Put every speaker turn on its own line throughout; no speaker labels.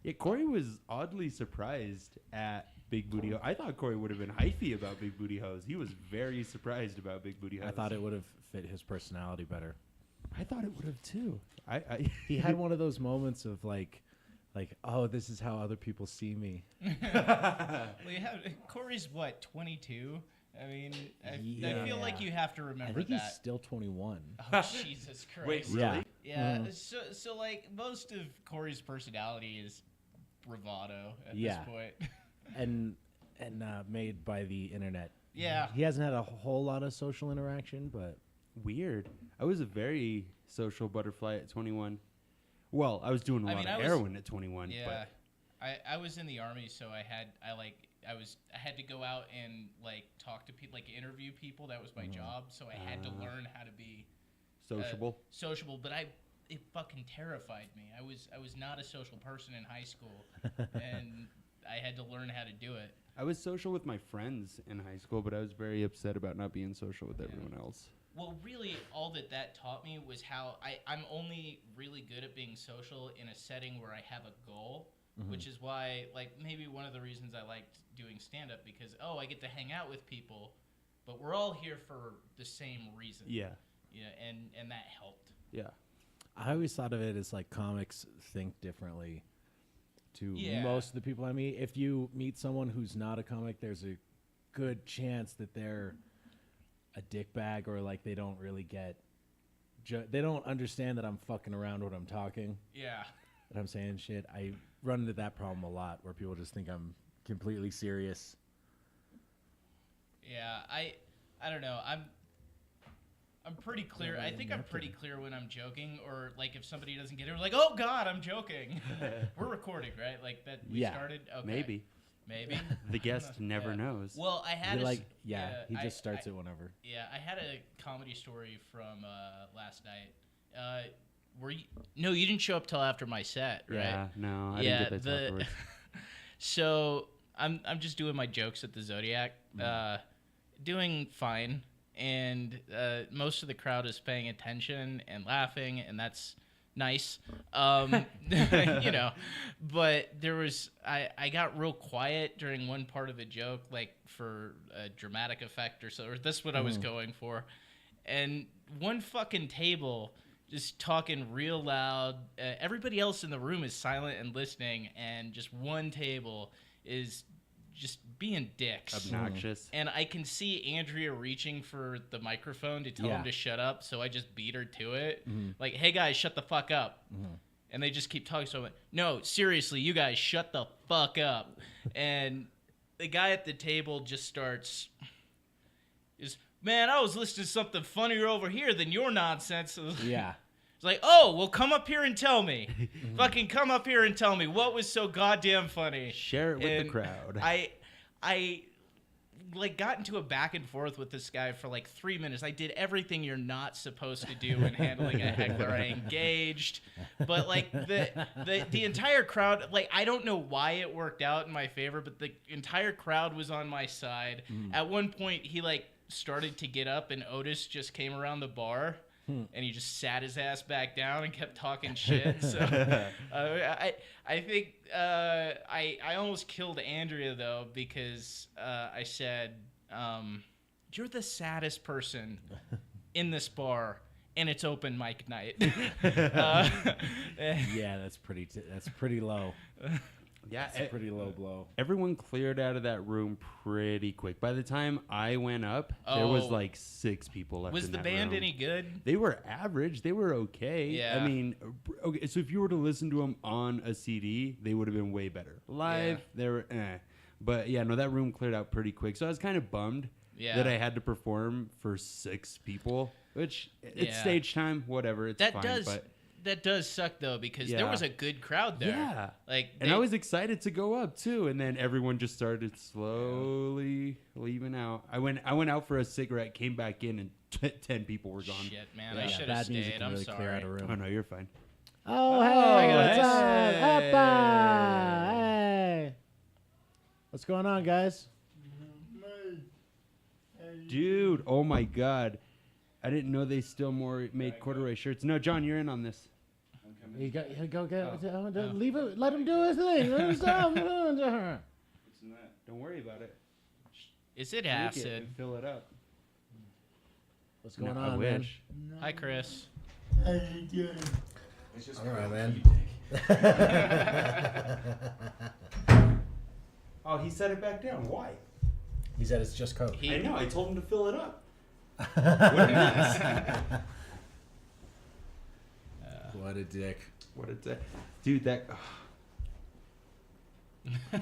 Yeah, Corey was oddly surprised at Big Booty Ho. I thought Corey would have been hyphy about Big Booty Hoes. He was very surprised about Big Booty Hoes.
I thought it would have fit his personality better.
I thought it would have too.
He had one of those moments of like, oh, this is how other people see me.
Well, Corey's what, 22? I mean, I feel like you have to remember that.
I think he's still 21.
Oh, Jesus Christ.
Wait, really?
Yeah. So like most of Corey's personality is bravado at this point. and
made by the internet.
Yeah.
He hasn't had a whole lot of social interaction, but
weird. I was a very social butterfly at 21. Well, I was doing a lot of heroin at 21.
Yeah. But I was in the Army, so I had to go out and like talk to people, like interview people. That was my job, so I had to learn how to be sociable. But it fucking terrified me. I was not a social person in high school, and I had to learn how to do it.
I was social with my friends in high school, but I was very upset about not being social with everyone else.
Well, really, all that taught me was how I'm only really good at being social in a setting where I have a goal. Which is why, like, maybe one of the reasons I liked doing stand-up, because, I get to hang out with people, but we're all here for the same reason.
Yeah.
Yeah, and that helped.
Yeah.
I always thought of it as, like, comics think differently to most of the people I meet. If you meet someone who's not a comic, there's a good chance that they're a dickbag or, like, they don't really get... they don't understand that I'm fucking around when I'm talking.
Yeah.
That I'm saying shit. I run into that problem a lot where people just think I'm completely serious.
Yeah, I don't know. I'm pretty clear. I think I'm pretty clear when I'm joking, or like if somebody doesn't get it, we're like, oh God, I'm joking. We're recording, right? Like that we started. Okay. Maybe.
The guest never knows.
Well, I had
he just starts it whenever.
Yeah, I had a comedy story from last night. No, you didn't show up till after my set, right?
Yeah, no, I didn't get that afterwards.
So I'm just doing my jokes at the Zodiac, doing fine, and most of the crowd is paying attention and laughing, and that's nice, you know. But there was I got real quiet during one part of the joke, like for a dramatic effect or so, or that's what I was going for, and one fucking table. Just talking real loud. Everybody else in the room is silent and listening, and just one table is just being dicks.
Obnoxious.
And I can see Andrea reaching for the microphone to tell him to shut up, so I just beat her to it. Like, hey, guys, shut the fuck up. And they just keep talking, so I went, no, seriously, you guys, shut the fuck up. And the guy at the table just starts... Man, I was listening to something funnier over here than your nonsense.
Yeah.
It's like, oh, well, come up here and tell me. Fucking come up here and tell me what was so goddamn funny.
Share it with the crowd.
I like got into a back and forth with this guy for like 3 minutes. I did everything you're not supposed to do in handling a heckler. I engaged, but like the entire crowd, like I don't know why it worked out in my favor, but the entire crowd was on my side. At one point, he like started to get up, and Otis just came around the bar. And he just sat his ass back down and kept talking shit. So I think I almost killed Andrea, though, because I said, you're the saddest person in this bar, and it's open mic night.
Yeah, that's pretty low.
Yeah,
it's a pretty low blow.
Everyone cleared out of that room pretty quick. By the time I went up, there was like 6 people left.
Was
in
the
that
band
room.
any good?
They were average. They were okay.
Yeah.
I mean, okay. So if you were to listen to them on a CD, they would have been way better. Live, they were But yeah, no, that room cleared out pretty quick. So I was kind of bummed that I had to perform for 6 people, which it's stage time, whatever. It's fine.
That does suck though, because there was a good crowd there.
Yeah,
and
I was excited to go up too, and then everyone just started slowly leaving out. I went out for a cigarette, came back in, and 10 people were gone.
Shit, man, I should have stayed. I'm
really
sorry.
Clear out a room.
Oh no, you're fine.
Oh hey, what's up? Hoppa! Hey, what's going on, guys?
Dude, oh my God. I didn't know they still made corduroy shirts. No, John, you're in on this.
You go get leave it. Let him do his thing. Let him stop.
It's not. Don't worry about it.
Is it
Drink
acid?
it and fill it up.
What's going
No,
on,
I
man?
wish.
Hi, Chris.
It's just all right, man.
Oh, he set it back down. Why?
He said it's just Coke.
I know. I told him to fill it up. What a mess.
What a dick.
What a dude. That.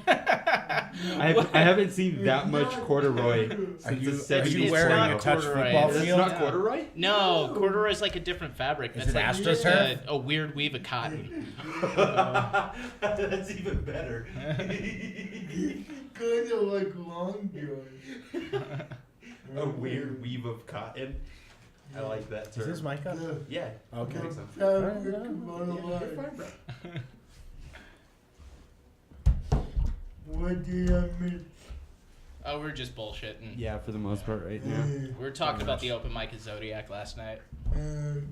I haven't seen that much corduroy since the 70s.
Are you
It's
wearing
not
a touch
corduroy.
football
That's
field?
not corduroy?
No, corduroy is like a different fabric.
Is
That's
it
like just
AstroTurf?
a weird weave of cotton.
That's even better.
Kind of like long john.
A weird weave of cotton. I like that term.
Is this mic up?
Yeah.
Okay.
I think so.
Fabric
Yeah, you're fine, bro.
What did I miss?
Oh, we're just bullshitting.
Yeah, for the most part, right now.
We were talking about the open mic at Zodiac last night.
Did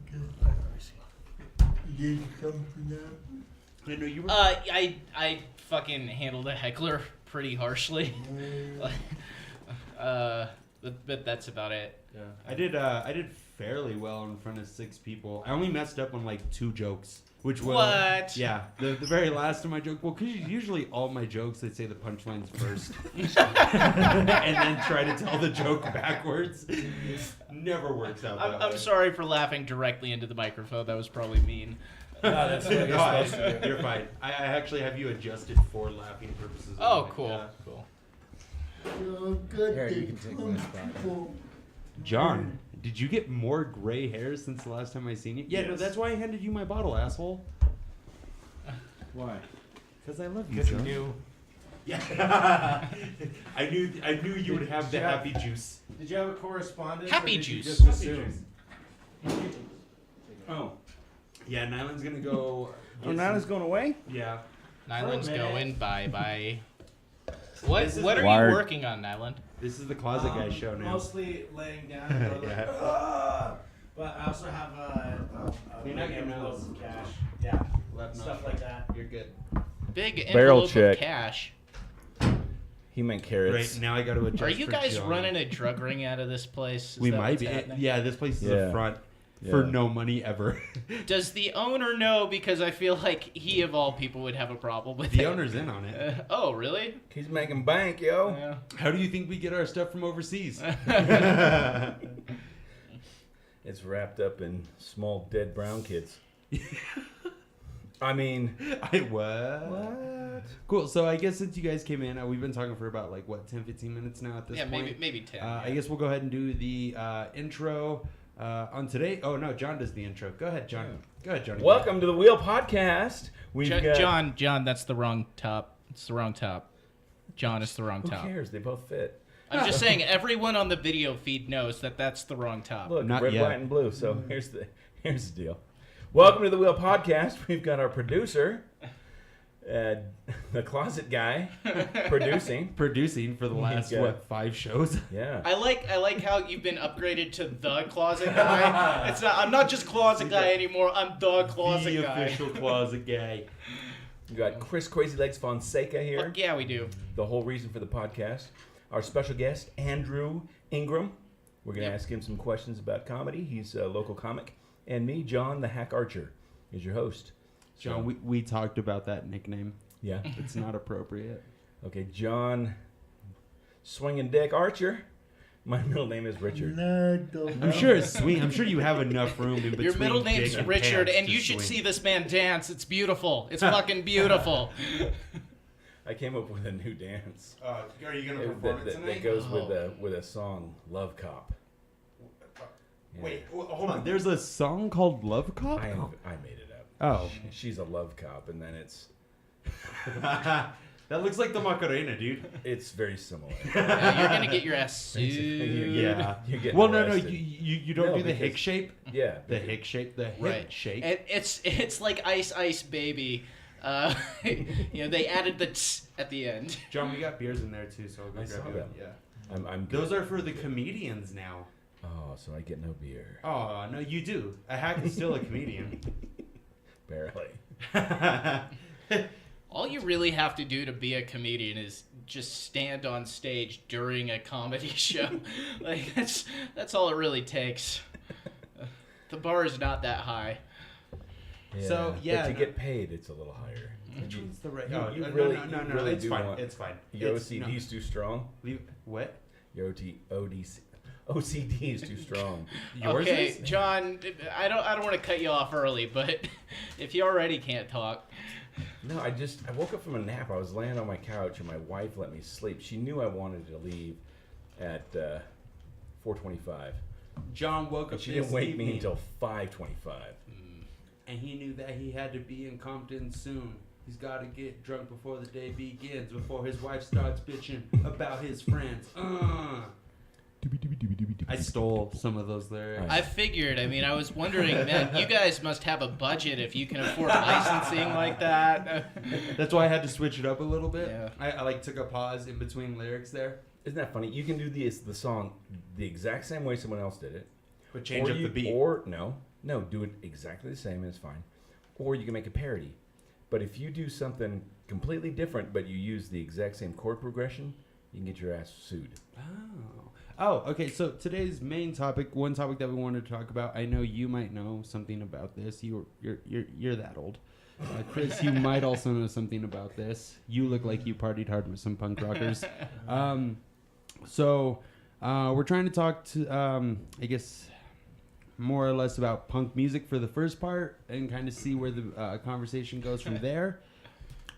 you come for that?
I know you were.
I fucking handled a heckler pretty harshly. But that's about it.
Yeah, I did fairly well in front of 6 people. I only messed up on like 2 jokes, which was
What?
Yeah, the very last of my joke. Well, because usually all my jokes they say the punchlines first, and then try to tell the joke backwards. Never works out.
I'm sorry for laughing directly into the microphone. That was probably mean.
No, that's what you're supposed to do.
You're fine. I actually have you adjusted for laughing purposes.
Oh,
only.
cool.
Yeah.
Cool.
Here, you can take my spot.
John, did you get more gray hairs since the last time I seen you? Yeah, no, that's why I handed you my bottle, asshole.
Why?
Because I love you,
Because you
John.
knew.
Yeah. I knew you would have the happy juice.
Did you have a correspondence?
Happy
or did you
juice.
just
Happy
assume?
juice. Oh. Yeah, Nyland's gonna go.
Nyland's going away?
Yeah.
Nyland's
For a minute.
going bye. What
This is
are
Wired.
you working on, Nyland?
This is the Closet Guy show now.
Mostly laying down.
Yeah.
But I also have a
You're not
big
getting
envelope
those.
of cash. Yeah.
Left
Stuff
nostril.
like that.
You're good.
Big
Barrel
envelope
check.
of cash.
He meant
Great.
carrots.
Now I got to adjust.
Are you
for
guys
John.
running a drug ring out of this place? Is
We
that
might
what's
be.
happening?
Yeah, this place is
Yeah.
a front for
Yeah.
no money ever.
Does the owner know? Because I feel like he of all people would have a problem with
The
it.
owner's in on it.
Oh, really?
He's making bank, yo.
Yeah.
How do you think we get our stuff from overseas?
It's wrapped up in small dead brown kids. I mean,
What? Cool. So I guess since you guys came in, we've been talking for about 10, 15 minutes now at this
Yeah,
point.
maybe 10.
I guess we'll go ahead and do the intro on today. Oh no, John does the intro. Go ahead, John.
Yeah.
Go ahead, Johnny.
welcome to the Wheel Podcast. We've got...
John, that's the wrong top. It's the wrong top. John, it's the wrong
Who
top.
cares? They both fit.
I'm just saying, everyone on the video feed knows that that's the wrong top.
Look,
Not
red,
yet.
white, and blue. So here's the deal. Welcome to the Wheel Podcast. We've got our producer, the Closet Guy, producing.
Producing for the last
Yeah.
5 shows.
Yeah.
I like how you've been upgraded to the closet guy. It's not. I'm not just closet guy anymore. I'm the closet
the
guy.
official Closet Guy.
We got Chris Crazy Legs Fonseca here.
Fuck yeah, we do.
The whole reason for the podcast. Our special guest, Andrew Ingram. We're going to
Yep.
ask him some questions about comedy. He's a local comic. And me, John the Hack Archer, is your host.
John, we talked about that nickname.
Yeah.
It's not appropriate.
Okay, John Swinging Dick Archer. My middle name is Richard.
I'm sure it's sweet. I'm sure you have enough room in between.
Your middle name's
dick and
Richard,
pants
and
to
you should
swing.
see this man dance. It's beautiful. It's fucking beautiful.
I came up with a new dance.
Are you gonna
That goes with a song, Love Cop. Yeah.
Wait, hold on. There's a song called Love Cop?
I made it up.
Oh.
She's a love cop, and then
That looks like the Macarena, dude.
it's very similar.
Yeah, you're gonna get your ass sued.
Yeah.
You get
Well, no,
arrested.
you don't
No,
do the
because-
hick shape?
Yeah.
The hick shape, the hip
Right.
shake.
And it's like Ice Baby. They added the tss at the end.
John, we got beers in there too, so we'll
I
grab
saw
you.
them.
Yeah.
I'm good.
Those are for the comedians now.
Oh, so I get no beer.
Oh, no, you do. A hack is still a comedian.
apparently.
All you really have to do to be a comedian is just stand on stage during a comedy show. Like that's all it really takes. The bar is not that high.
Yeah,
So, yeah,
but to
no.
get paid, it's a little higher.
Which one's the right?
You
No,
really
it's
do
fine.
want-
It's fine.
Your
It's- no.
OCD's too strong.
What?
Your OCD is too strong.
Yours
Okay,
is?
John, I don't want to cut you off early, but if you already can't talk.
No, I woke up from a nap. I was laying on my couch, and my wife let me sleep. She knew I wanted to leave at 4:25.
John woke
But
up.
she didn't
this
wake me
evening,
until 5:25.
and he knew that he had to be in Compton soon. He's got to get drunk before the day begins, before his wife starts bitching about his friends. I stole some of those lyrics.
I figured. I mean, I was wondering, man, you guys must have a budget if you can afford licensing like that.
That's why I had to switch it up a little bit.
Yeah.
I like took a pause in between lyrics there,
Isn't that funny? You can do the song the exact same way someone else did it.
but change up the beat.
Or, no, do it exactly the same and it's fine. Or you can make a parody. But if you do something completely different, but you use the exact same chord progression, you can get your ass sued.
Oh, okay. So today's main topic, one topic that we wanted to talk about. I know you might know something about this. You're that old. Chris, you might also know something about this. You look like you partied hard with some punk rockers. So we're trying to talk to, I guess, more or less about punk music for the first part and kind of see where the conversation goes from there.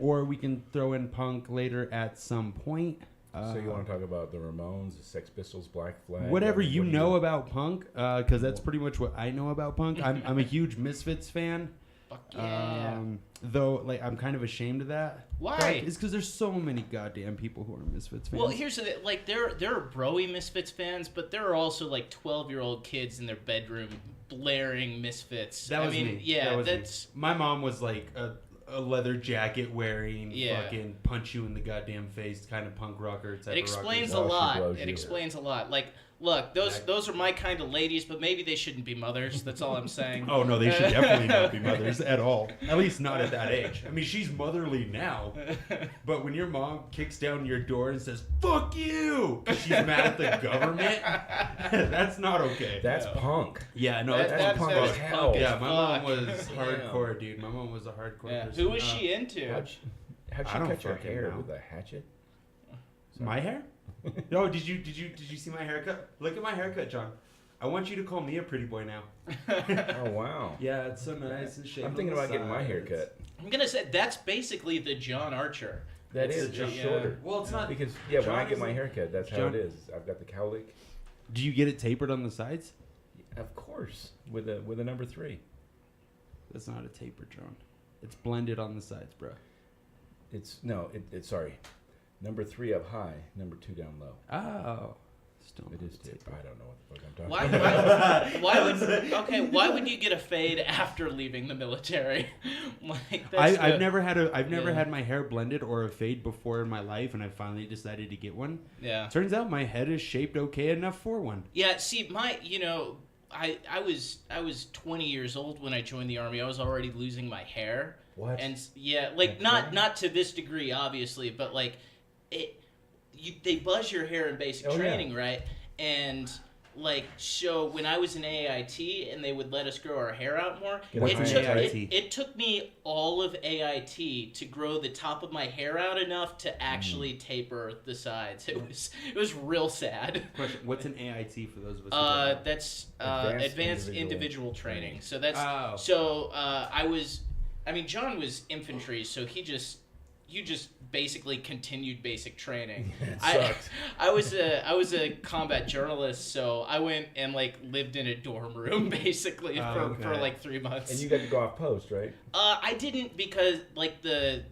Or we can throw in punk later at some point.
So you want to talk about the Ramones, the Sex Pistols, Black Flag?
Whatever
what
you
do
know about punk, because that's pretty much what I know about punk. I'm a huge Misfits fan.
Fuck yeah.
Though, like, I'm kind of ashamed of that.
Why?
It's because there's so many goddamn people who are Misfits fans.
Well, here's the thing. Like, there are broy Misfits fans, but there are also, like, 12-year-old kids in their bedroom blaring Misfits.
That was me.
Yeah,
That was
that's...
me. My mom was like a leather jacket wearing,
Yeah.
fucking punch you in the goddamn face kind of punk rocker type
It explains a
of rocker.
Well, she
lot.
blows
It
you.
explains a lot. Like, look, those are my kind of ladies, but maybe they shouldn't be mothers. That's all I'm saying.
Oh, no, they should definitely not be mothers at all. At least not at that age. I mean, she's motherly now. But when your mom kicks down your door and says, fuck you, 'cause she's mad at the government, that's not okay.
That's punk.
Yeah, no,
That's
punk
punk
as hell.
Yeah, my mom
fuck.
was hardcore, dude. My mom was a hardcore
Yeah.
person.
Who was she into?
How'd
I
she
don't
cut your
fucking
hair
know.
with a hatchet?
My hair? No, did you see my haircut? Look at my haircut, John. I want you to call me a pretty boy now.
Oh, wow.
Yeah, it's so nice and shaved.
I'm
on
thinking
the
about getting my
sides.
hair cut.
I'm going to say that's basically the John Archer.
That
It's
is
a
just
John-
shorter.
Well, it's not.
Because, yeah, when I
John
get my
isn't-
hair cut, that's how
John-
it is. I've got the cowlick.
Do you get it tapered on the sides?
Of course, with a number 3.
That's not a taper, John. It's blended on the sides, bro.
It's sorry, number 3 up high, number 2 down low.
Oh. Still
It
not
is
a
tip.
taper.
I don't know what the fuck I'm talking
Why would you get a fade after leaving the military? Like,
I've never had
Yeah.
my hair blended or a fade before in my life, and I finally decided to get one.
Yeah.
Turns out my head is shaped okay enough for one.
Yeah, see, I was 20 years old when I joined the Army. I was already losing my hair.
What?
And yeah, like not to this degree, obviously, but like they buzz your hair in basic training, right? And like, so when I was in AIT and they would let us grow our hair out more,
What's AIT?
it took me all of AIT to grow the top of my hair out enough to actually taper the sides. It was real sad.
Question: what's an AIT for those of us? Who don't know?
That's
Advanced
advanced
individual
individual training. So that's
Oh.
John was infantry, so you just basically continued basic training.
It
I
sucked.
I was a combat journalist, so I went and like lived in a dorm room basically for
okay.
like 3 months.
And you got to go off post, right?
I didn't, because like the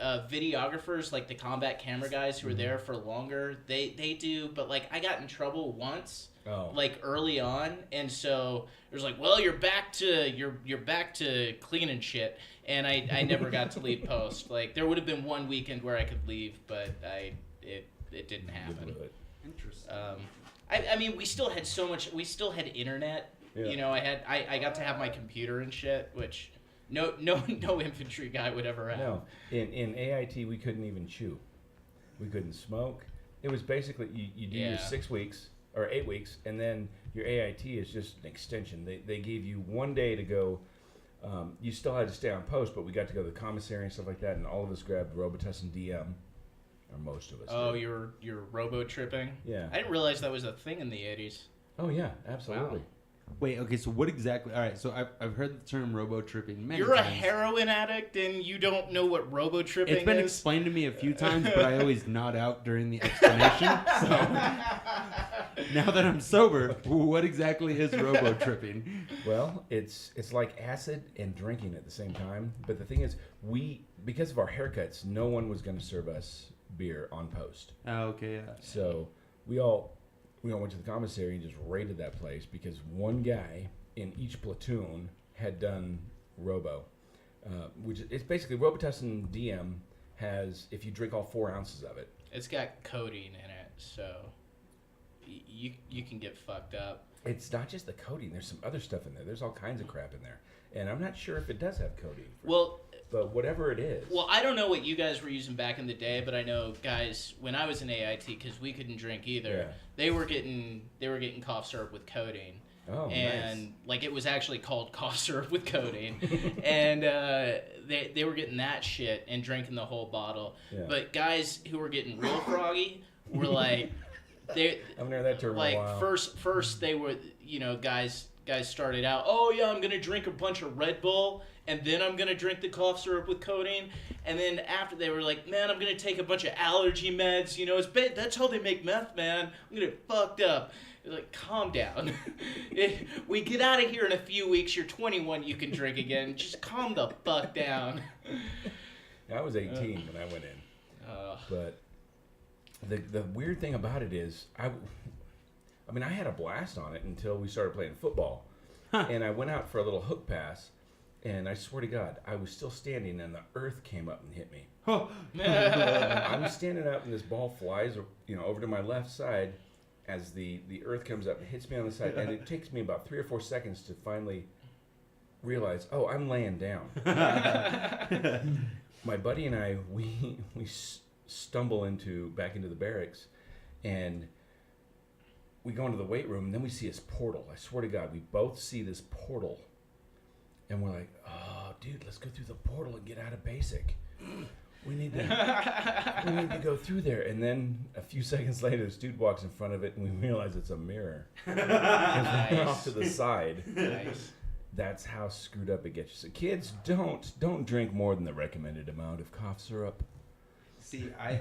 videographers, like the combat camera guys who were there for longer, they do, but like I got in trouble once.
Oh.
Like early on, and so it was like, well, you're back to cleaning shit, and I never got to leave post. Like there would have been one weekend where I could leave, but it didn't happen.
Interesting.
I mean, we still had internet.
Yeah.
You know, I got to have my computer and shit, which No infantry guy would ever have.
No, in AIT we couldn't even chew. We couldn't smoke. It was basically you do your 6 weeks or 8 weeks, and then your AIT is just an extension. They gave you 1 day to go. You still had to stay on post, but we got to go to the commissary and stuff like that, and all of us grabbed Robitussin DM, or most of us.
Oh,
did.
you're robo tripping?
Yeah.
I didn't realize that was a thing in the 80s.
Oh yeah, absolutely.
Wow.
Wait, okay, so what exactly? All right, so I've heard the term robo-tripping many
You're
times.
a heroin addict and you don't know what robo-tripping is?
It's been explained to me a few times, but I always nod out during the explanation. So now that I'm sober, what exactly is robo-tripping?
Well, it's like acid and drinking at the same time. But the thing is, because of our haircuts, no one was going to serve us beer on post.
Oh, okay, yeah.
So we all went to the commissary and just raided that place because one guy in each platoon had done Robo, which it's basically Robitussin DM has, if you drink all 4 ounces of it.
It's got codeine in it, so you can get fucked up.
It's not just the codeine. There's some other stuff in there. There's all kinds of crap in there. And I'm not sure if it does have codeine. But whatever it is.
Well, I don't know what you guys were using back in the day, but I know guys when I was in AIT, because we couldn't drink either.
Yeah.
They were getting cough syrup with codeine.
Oh,
and
nice.
like it was actually called cough syrup with codeine, and they were getting that shit and drinking the whole bottle.
Yeah.
But guys who were getting real froggy were like,
I've never heard that term
like
in a while.
first they were guys started out, oh yeah, I'm gonna drink a bunch of Red Bull and then I'm gonna drink the cough syrup with codeine, and then after they were like, man, I'm gonna take a bunch of allergy meds, that's how they make meth, man. I'm gonna get fucked up. Like, calm down. We get out of here in a few weeks. You're 21. You can drink again. Just calm the fuck down.
I was 18 when I went in. But the weird thing about it is, I had a blast on it until we started playing football. And I went out for a little hook pass, and I swear to God, I was still standing, and the earth came up and hit me. I'm standing up, and this ball flies, over to my left side as the earth comes up and hits me on the side, and it takes me about 3 or 4 seconds to finally realize, oh, I'm laying down. My buddy and I, we stumble back into the barracks, and we go into the weight room, and then we see this portal. I swear to God, we both see this portal, and we're like, oh, dude, let's go through the portal and get out of basic. We need to go through there. And then a few seconds later, this dude walks in front of it, and we realize it's a mirror. Nice. We're off to the side. Nice. That's how screwed up it gets you. So kids, don't drink more than the recommended amount of cough syrup.
See, I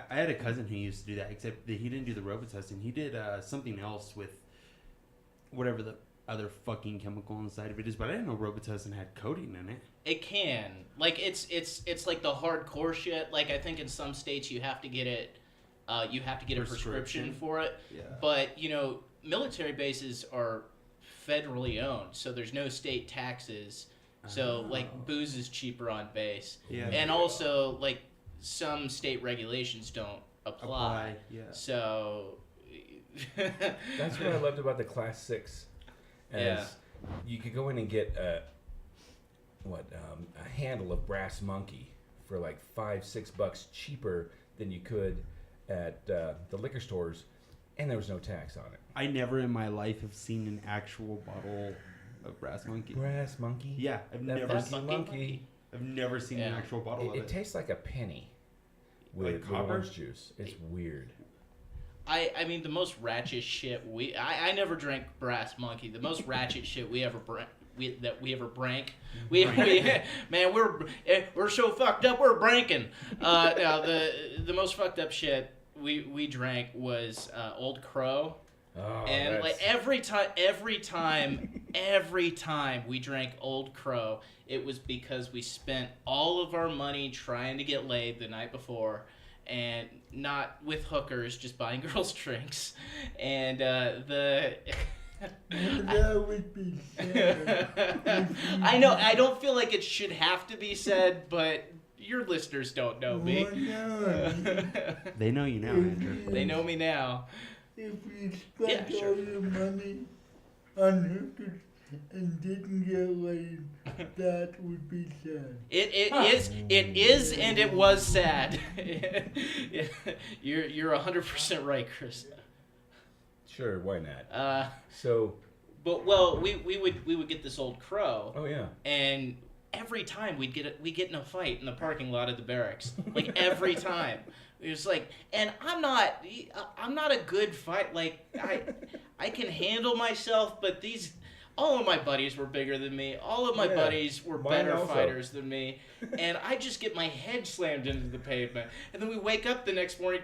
had a cousin who used to do that, except that he didn't do the Robitussin. He did something else with whatever the other fucking chemical inside of it is, but I didn't know Robitussin had codeine in it.
It can. Like, it's like the hardcore shit. Like, I think in some states you have to get it, a prescription for it. Yeah. But, military bases are federally owned, so there's no state taxes. So, like, booze is cheaper on base. Yeah. And also, like, some state regulations don't apply.
Yeah.
So
that's what I loved about the Class 6. You could go in and get a handle of Brass Monkey for like $5-6 cheaper than you could at the liquor stores, and there was no tax on it.
I never in my life have seen an actual bottle of Brass Monkey.
Brass Monkey?
Yeah, I've never seen monkey. I've never seen an actual bottle of it.
It tastes like a penny with orange juice. It's weird.
I mean, the most ratchet shit I never drank Brass Monkey. The most ratchet shit we ever drank. Man, we're so fucked up. We're branking. Now the most fucked up shit we drank was Old Crow. Oh, and like every time we drank Old Crow, it was because we spent all of our money trying to get laid the night before, and not with hookers, just buying girls drinks. And
That would be sad.
I know, I don't feel like it should have to be said, but your listeners don't know me.
They know you now, Andrew.
They know me now.
If you spent all your money on hookers, and didn't get laid, that would be sad.
It is, and it was sad. Yeah, you're 100% right, Chris.
Sure, why not? So,
but we would get this old crow.
oh yeah,
and every time we get in a fight in the parking lot of the barracks, like every time. It was like, and I'm not a good fight. Like I can handle myself, but all of my buddies were bigger than me. All of my buddies were better fighters than me, and I just get my head slammed into the pavement. And then we wake up the next morning.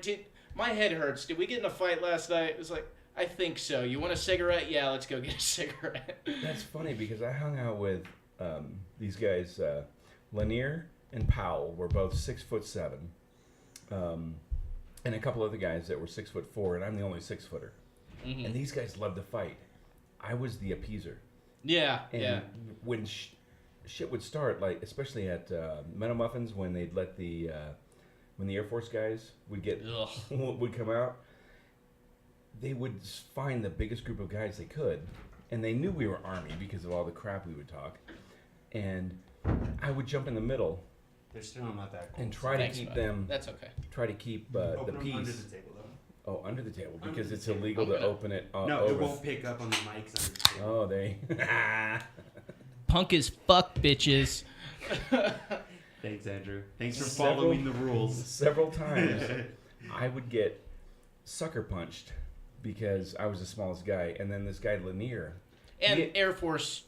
My head hurts. Did we get in a fight last night? It was like, I think so. You want a cigarette? Yeah, let's go get a cigarette.
that's funny because I hung out with these guys. Lanier and Powell were both 6'7". And a couple other guys that were 6'4", and I'm the only 6-footer. Mm-hmm. And these guys loved to fight. I was the appeaser.
Yeah,
and when shit would start, like especially at Metal Muffins, when they'd let when the Air Force guys would come out, they would find the biggest group of guys they could, and they knew we were Army because of all the crap we would talk, and I would jump in the middle.
They're still not that cool.
And try to keep them.
That's okay.
Try to keep the peace.
Under the table, though.
Oh, under the table because it's illegal to open it.
No,
over.
it won't pick up on the mics under the table.
Oh, they.
Punk as fuck, bitches.
Thanks, Andrew. Thanks for following the rules.
Several times, I would get sucker punched because I was the smallest guy, and then this guy Lanier.
And Air Force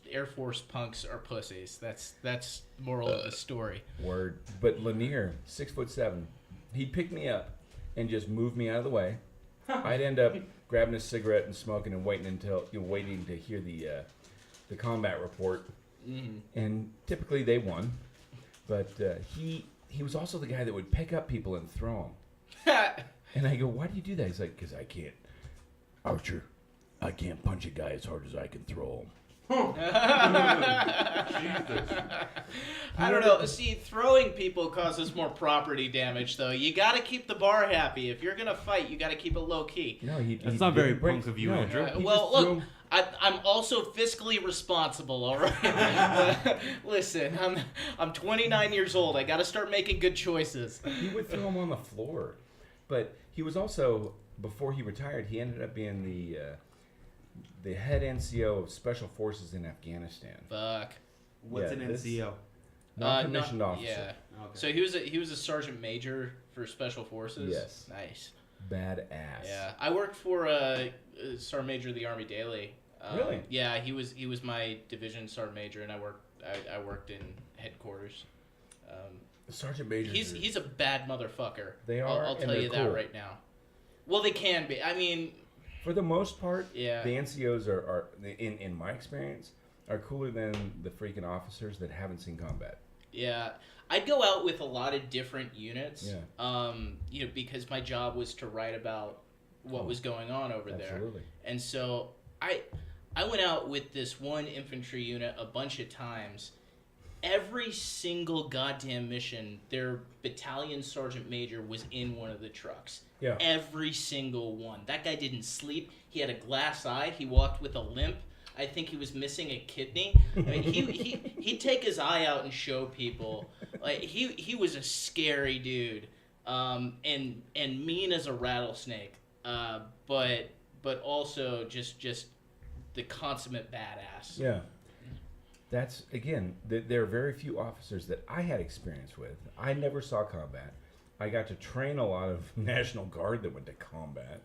punks are pussies. That's moral of the story.
Word. But Lanier, 6'7", he'd pick me up and just move me out of the way. I'd end up grabbing a cigarette and smoking and waiting to hear the combat report. Mm-hmm. And typically they won. But he was also the guy that would pick up people and throw them. And I go, why do you do that? He's like, because I can't. Archer, I can't punch a guy as hard as I can throw him.
Jesus.
I don't know. See, throwing people causes more property damage, though. You got to keep the bar happy. If you're going to fight, you got to keep it low key.
No,
that's not very punk of you, Andrew.
Well, look, I'm also fiscally responsible. All right. Listen, I'm 29 years old. I got to start making good choices.
He would throw him on the floor, but he was also, before he retired, he ended up being the head NCO of Special Forces in Afghanistan.
Fuck.
What's an NCO?
Non-commissioned officer.
Yeah. Okay. So he was a sergeant major for Special Forces.
Yes.
Nice.
Badass.
Yeah. I worked for Sergeant Major of the Army Daily.
Really?
Yeah. He was my division sergeant major, and I worked in headquarters.
Sergeant Major.
He's a bad motherfucker.
They are.
I'll tell you that right now. Well, they can be. I mean.
For the most part,
yeah.
The NCOs are in my experience, are cooler than the freaking officers that haven't seen combat.
Yeah. I'd go out with a lot of different units.
Yeah.
Because my job was to write about what was going on over there.
Absolutely.
And so I went out with this one infantry unit a bunch of times. Every single goddamn mission, their battalion sergeant major was in one of the trucks.
Yeah.
Every single one. That guy didn't sleep. He had a glass eye. He walked with a limp. I think he was missing a kidney. I mean, he'd take his eye out and show people. Like he was a scary dude, and mean as a rattlesnake. But also just the consummate badass.
Yeah. That's, again, there are very few officers that I had experience with. I never saw combat. I got to train a lot of National Guard that went to combat.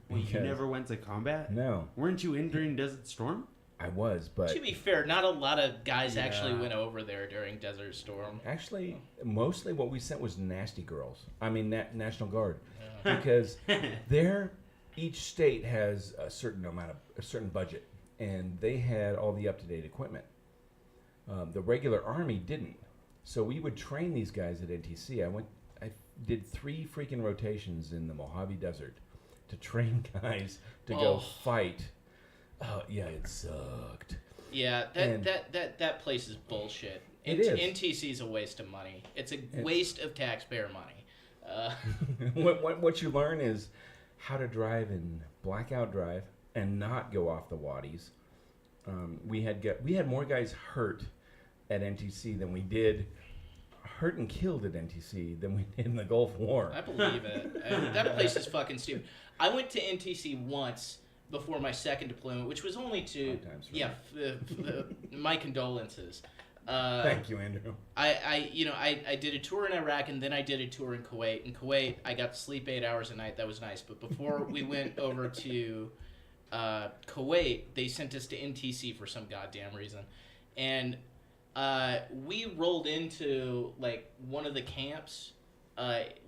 Well, you never went to combat?
No.
Weren't you in during Desert Storm?
I was, but...
To be fair, not a lot of guys actually went over there during Desert Storm.
Actually, mostly what we sent was nasty girls. I mean, National Guard. Yeah. Because each state has a certain budget, and they had all the up-to-date equipment. The regular Army didn't. So we would train these guys at NTC. I did 3 freaking rotations in the Mojave Desert to train guys to go fight. Oh, yeah, it sucked.
Yeah, that place is bullshit.
It is.
NTC is a waste of money. It's a waste of taxpayer money.
What you learn is how to drive in blackout drive and not go off the waddies. we had more guys hurt at NTC than we did hurt and killed at NTC than we did in the Gulf War.
I believe it. That place is fucking stupid. I went to NTC once before my second deployment, which was only to my condolences.
Thank you, Andrew.
I did a tour in Iraq and then I did a tour in Kuwait. In Kuwait, I got to sleep 8 hours a night. That was nice. But before we went over to Kuwait, they sent us to NTC for some goddamn reason, and we rolled into like one of the camps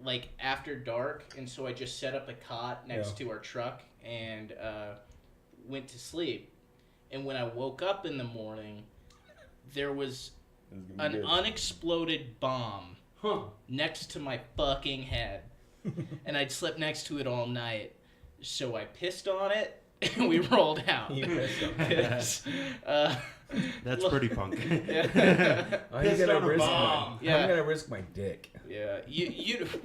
like after dark, and so I just set up a cot next to our truck and went to sleep. And when I woke up in the morning, there was an unexploded bomb next to my fucking head. And I'd slept next to it all night. So I pissed on it and we rolled out.
You pissed on it.
That's pretty punk.
I'm gonna risk my dick.
Yeah, it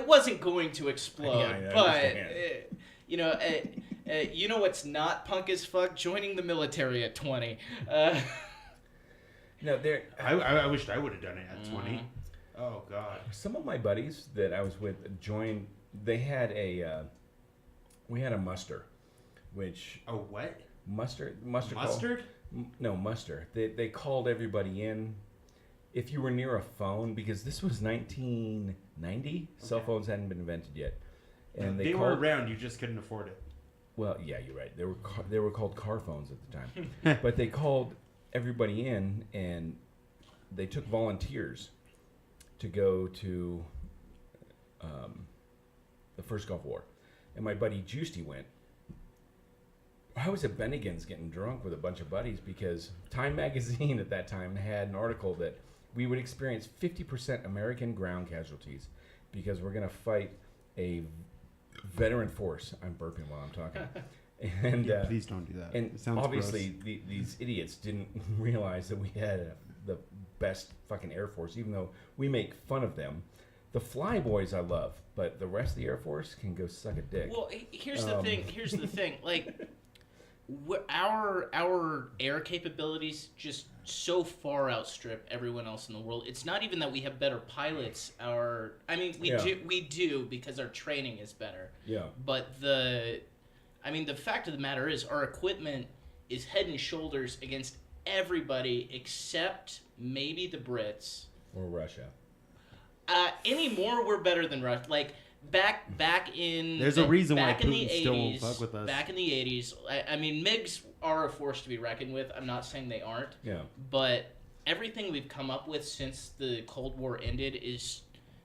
wasn't going to explode, but you know what's not punk as fuck? Joining the military at 20.
No,
I wished I would have done it at 20. Oh God.
Some of my buddies that I was with joined. They had we had a muster, which
a what?
Mustard? No, muster. They called everybody in. If you were near a phone, because this was 1990, okay. Cell phones hadn't been invented yet, and
they were around. You just couldn't afford it.
Well, yeah, you're right. They were called car phones at the time, but they called everybody in, and they took volunteers to go to the first Gulf War, and my buddy Juicy went. I was at Bennigan's getting drunk with a bunch of buddies because Time Magazine at that time had an article that we would experience 50% American ground casualties because we're going to fight a veteran force. I'm burping while I'm talking. And
please don't do that.
And obviously these idiots didn't realize that we had the best fucking Air Force, even though we make fun of them. The Flyboys I love, but the rest of the Air Force can go suck a dick.
Well, here's the thing. Like, our air capabilities just so far outstrip everyone else in the world. It's not even that we have better pilots. We do because our training is better.
Yeah.
But the fact of the matter is our equipment is head and shoulders against everybody except maybe the Brits
or Russia.
Anymore, we're better than Russia. Like back in
there's a reason why
back in the
Putin
80s,
still won't fuck with us.
Back in the 80s, MiGs are a force to be reckoned with. I'm not saying they aren't.
Yeah.
But everything we've come up with since the Cold War ended is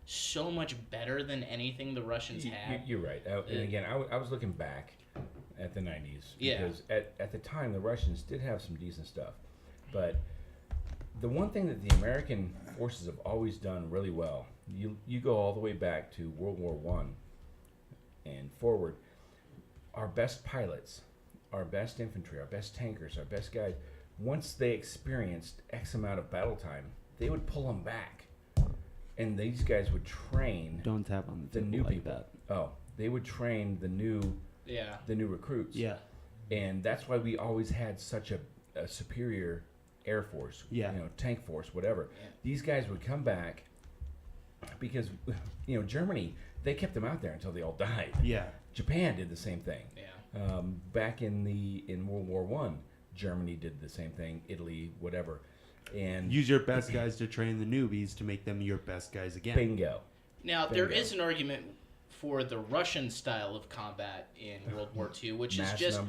so much better than anything the Russians had.
You're right. And again, I was looking back at the 90s because at the time the Russians did have some decent stuff, but the one thing that the American forces have always done really well, you go all the way back to World War I and forward, our best pilots, our best infantry, our best tankers, our best guys, once they experienced X amount of battle time, they would pull them back. And these guys would train
Don't tap on the
new
like
people.
That.
Oh, they would train the new recruits.
Yeah.
And that's why we always had such a superior Air Force, tank force, whatever. Yeah. These guys would come back because, Germany, they kept them out there until they all died.
Yeah.
Japan did the same thing.
Yeah.
Back in World War I, Germany did the same thing. Italy, whatever. And
use your best guys to train the newbies to make them your best guys again.
Bingo.
Now there is an argument for the Russian style of combat in World War II, which is just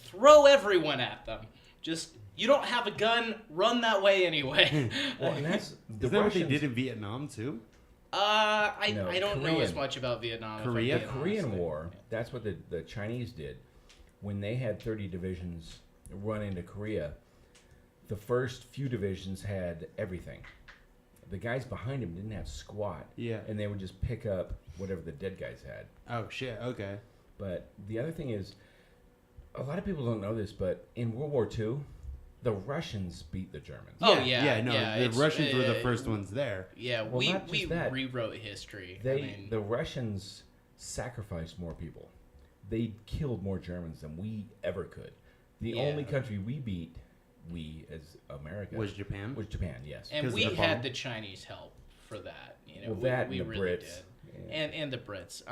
throw everyone at them. Just you don't have a gun, run that way anyway.
Well, and that's
is that what they did in Vietnam too?
I don't know as much about Vietnam.
The Korean War, that's what the Chinese did. When they had 30 divisions run into Korea, the first few divisions had everything. The guys behind them didn't have squat.
Yeah.
And they would just pick up whatever the dead guys had.
Oh, shit. Okay.
But the other thing is, a lot of people don't know this, but in World War II, the Russians beat the Germans.
Oh, yeah.
The Russians were the first ones there.
Yeah,
well,
we rewrote history.
The Russians sacrificed more people. They killed more Germans than we ever could. The only country we beat, we as America,
was Japan.
Yes.
And we had the Chinese help for that. We
and the
really
Brits.
did.
Yeah.
And the Brits.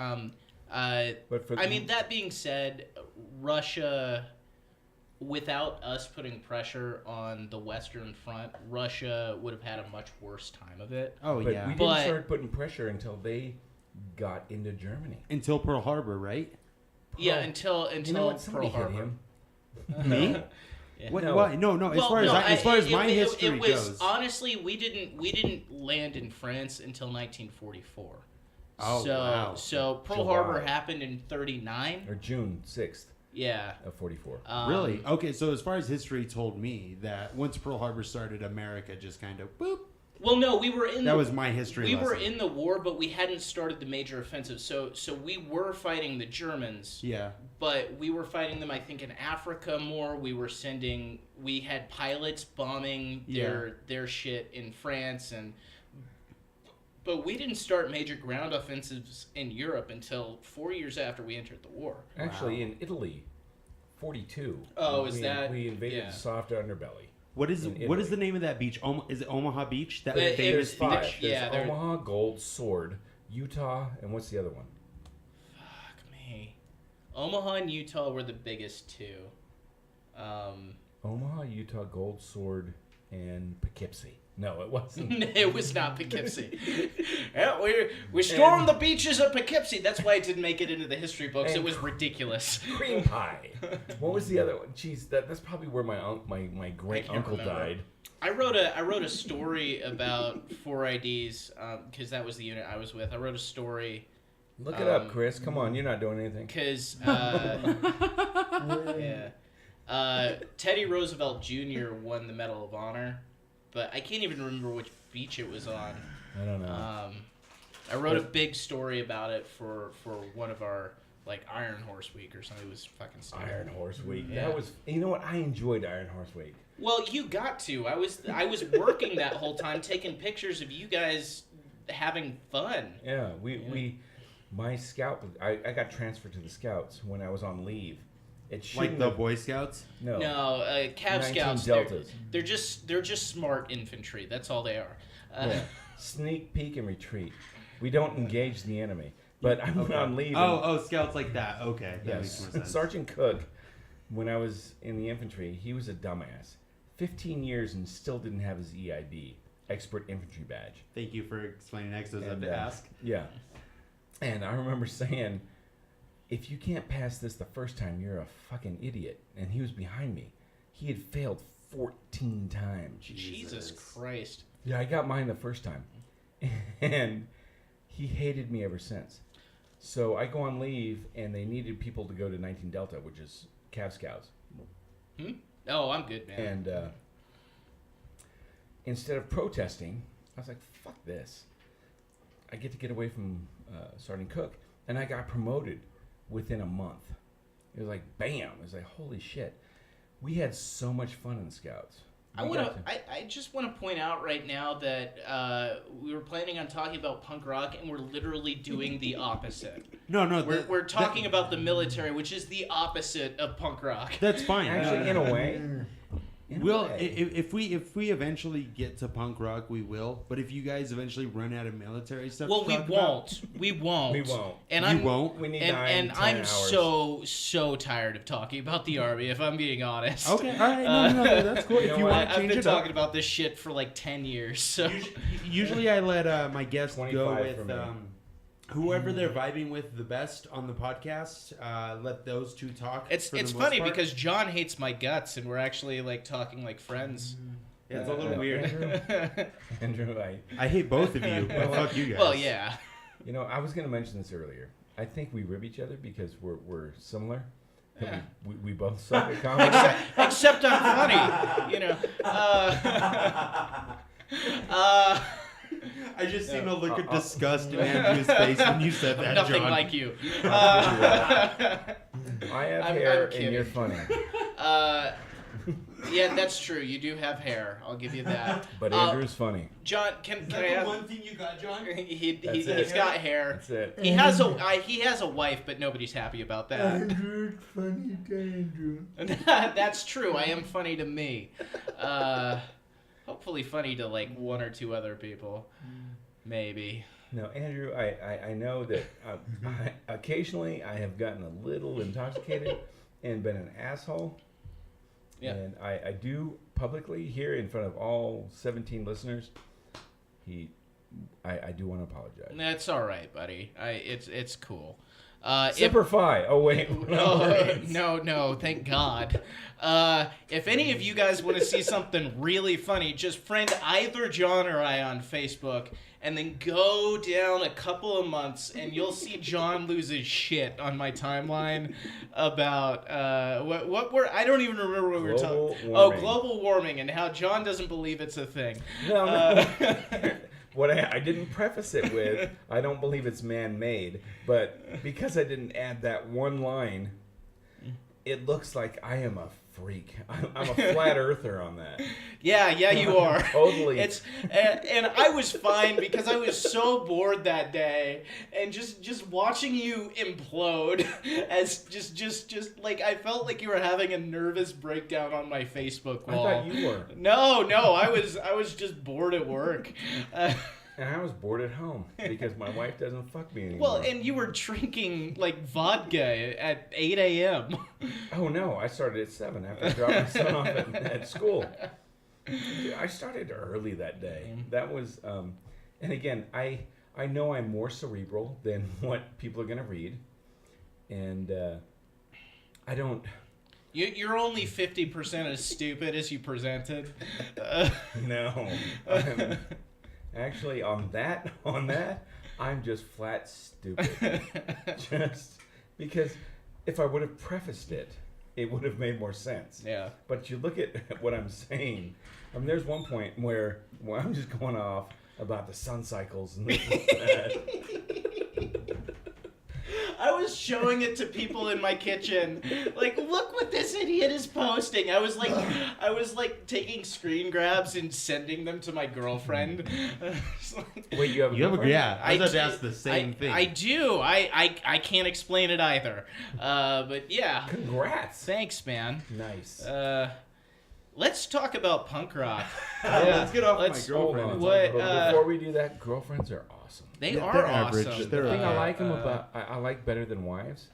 But
that being said, Russia, without us putting pressure on the Western Front, Russia would have had a much worse time of it.
Oh,
but
yeah.
we didn't start putting pressure until they got into Germany.
Until Pearl Harbor, right?
Yeah, until Pearl Harbor.
Me?
Yeah.
What? No. As far as my history goes,
honestly, we didn't land in France until 1944.
Oh, wow.
So Pearl Harbor happened in 1939
or June 6th.
Yeah.
Of 44.
Really? Okay. So as far as history told me that once Pearl Harbor started, America just kind of boop.
Well, no, we were in.
That was my history.
We were in the war, but we hadn't started the major offensive. So we were fighting the Germans.
Yeah.
But we were fighting them, I think, in Africa more. We had pilots bombing their shit in France, but we didn't start major ground offensives in Europe until 4 years after we entered the war.
Actually, in Italy, 42.
Oh, we
invaded the soft underbelly.
What is the name of that beach? Is it Omaha Beach? That
famous beach.
Yeah,
there's Omaha, Gold, Sword, Utah, and what's the other one?
Fuck me. Omaha and Utah were the biggest two.
Omaha, Utah, Gold, Sword, and Poughkeepsie. No, it wasn't.
It was not Poughkeepsie. Yeah, we stormed the beaches of Poughkeepsie. That's why it didn't make it into the history books. It was ridiculous.
Cream pie. What was the other one? Jeez, that's probably where my great uncle died.
I wrote a story about 4IDs because that was the unit I was with. I wrote a story.
Look it up, Chris. Come on, you're not doing anything.
Because Teddy Roosevelt Jr. won the Medal of Honor. But I can't even remember which beach it was on.
I don't know.
I wrote a big story about it for one of our Iron Horse Week or something. It was fucking stupid.
Iron Horse Week.
Yeah.
That was. You know what? I enjoyed Iron Horse Week.
Well, you got to. I was working that whole time, taking pictures of you guys having fun.
Yeah, my scout. I got transferred to the Scouts when I was on leave.
Like the Boy Scouts?
No, Cav Scouts.
Deltas.
They're just smart infantry. That's all they are.
Sneak, peek, and retreat. We don't engage the enemy. But I went on leave.
Scouts like that. Okay, that makes more sense.
Sergeant Cook, when I was in the infantry, he was a dumbass. 15 years and still didn't have his EIB, Expert Infantry Badge.
Thank you for explaining that because I was to ask.
Yeah. And I remember saying, if you can't pass this the first time, you're a fucking idiot. And he was behind me. He had failed 14 times.
Jesus Christ.
Yeah, I got mine the first time. And he hated me ever since. So I go on leave, and they needed people to go to 19 Delta, which is Cav Scouts.
Oh, I'm good, man.
And instead of protesting, I was like, fuck this. I get away from Sergeant Cook. And I got promoted within a month. It was like, bam. It was like, holy shit. We had so much fun in the Scouts.
I just want to point out right now that we were planning on talking about punk rock, and we're literally doing the opposite.
No.
We're talking about the military, which is the opposite of punk rock.
That's fine.
Actually, in a way.
If we eventually get to punk rock, we will. But if you guys eventually run out of military stuff,
we won't. We won't. And
you won't.
We need
and
9, 10
I'm
hours.
so tired of talking about the Army. If I'm being honest.
Okay. All right. No, that's cool. If you want to change
I've been
it
talking about this shit for like 10 years. So
usually I let my guests go with
me.
whoever they're vibing with the best on the podcast. Let those two talk.
It's funny because John hates my guts, and we're actually like talking like friends.
Yeah, it's a little weird.
Andrew,
I hate both of you, but fuck you guys.
Well, yeah.
You know, I was going to mention this earlier. I think we rib each other because we're similar.
Yeah.
We both suck at comedy.
Except I'm funny, you know.
I just seen a look of disgust in Andrew's face when you said that,
Nothing
John.
like you.
I have hair and you're funny.
Yeah, that's true. You do have hair. I'll give you that.
But Andrew's funny.
John, can I
the
ask?
one thing you got, John?
He's got hair.
That's it.
He has a wife, but nobody's happy about that.
Andrew's funny to Andrew.
That's true. I am funny to me. Hopefully funny to like one or two other people. Maybe.
No, Andrew, I know that occasionally I have gotten a little intoxicated and been an asshole. Yeah. And I do publicly here in front of all 17 listeners, I do want to apologize.
That's all right, buddy. It's cool.
Semper Fi. Oh, wait.
No, thank God. If any of you guys want to see something really funny, just friend either John or I on Facebook, and then go down a couple of months, and you'll see John lose his shit on my timeline about I don't even remember what we were talking. Oh, global warming, and how John doesn't believe it's a thing.
No. What I didn't preface it with, I don't believe it's man-made, but because I didn't add that one line, it looks like I am a freak. I'm a flat earther on that.
Yeah, you are.
Totally.
And I was fine because I was so bored that day, and just watching you implode as just like I felt like you were having a nervous breakdown on my Facebook wall.
I thought you were.
No, I was just bored at work.
And I was bored at home because my wife doesn't fuck me anymore.
Well, and you were drinking like vodka at 8 a.m.
Oh no, I started at 7 after I dropped my son off at school. I started early that day. That was, and again, I know I'm more cerebral than what people are gonna read, and I don't.
You're only 50% as stupid as you presented.
No. Actually, on that, I'm just flat stupid. Just because if I would have prefaced it, it would have made more sense.
Yeah.
But you look at what I'm saying. I mean, there's one point where I'm just going off about the sun cycles and this and that.
I was showing it to people in my kitchen. Like, look what this idiot is posting. I was like taking screen grabs and sending them to my girlfriend.
Wait, you have a girlfriend?
Yeah, I thought that's the same thing.
I do. I can't explain it either. But yeah.
Congrats.
Thanks, man.
Nice.
Let's talk about punk rock.
Let's get off my girlfriend.
Before we do that, girlfriends are awesome.
They're
average.
awesome.
The
thing I like them about, I like better than wives,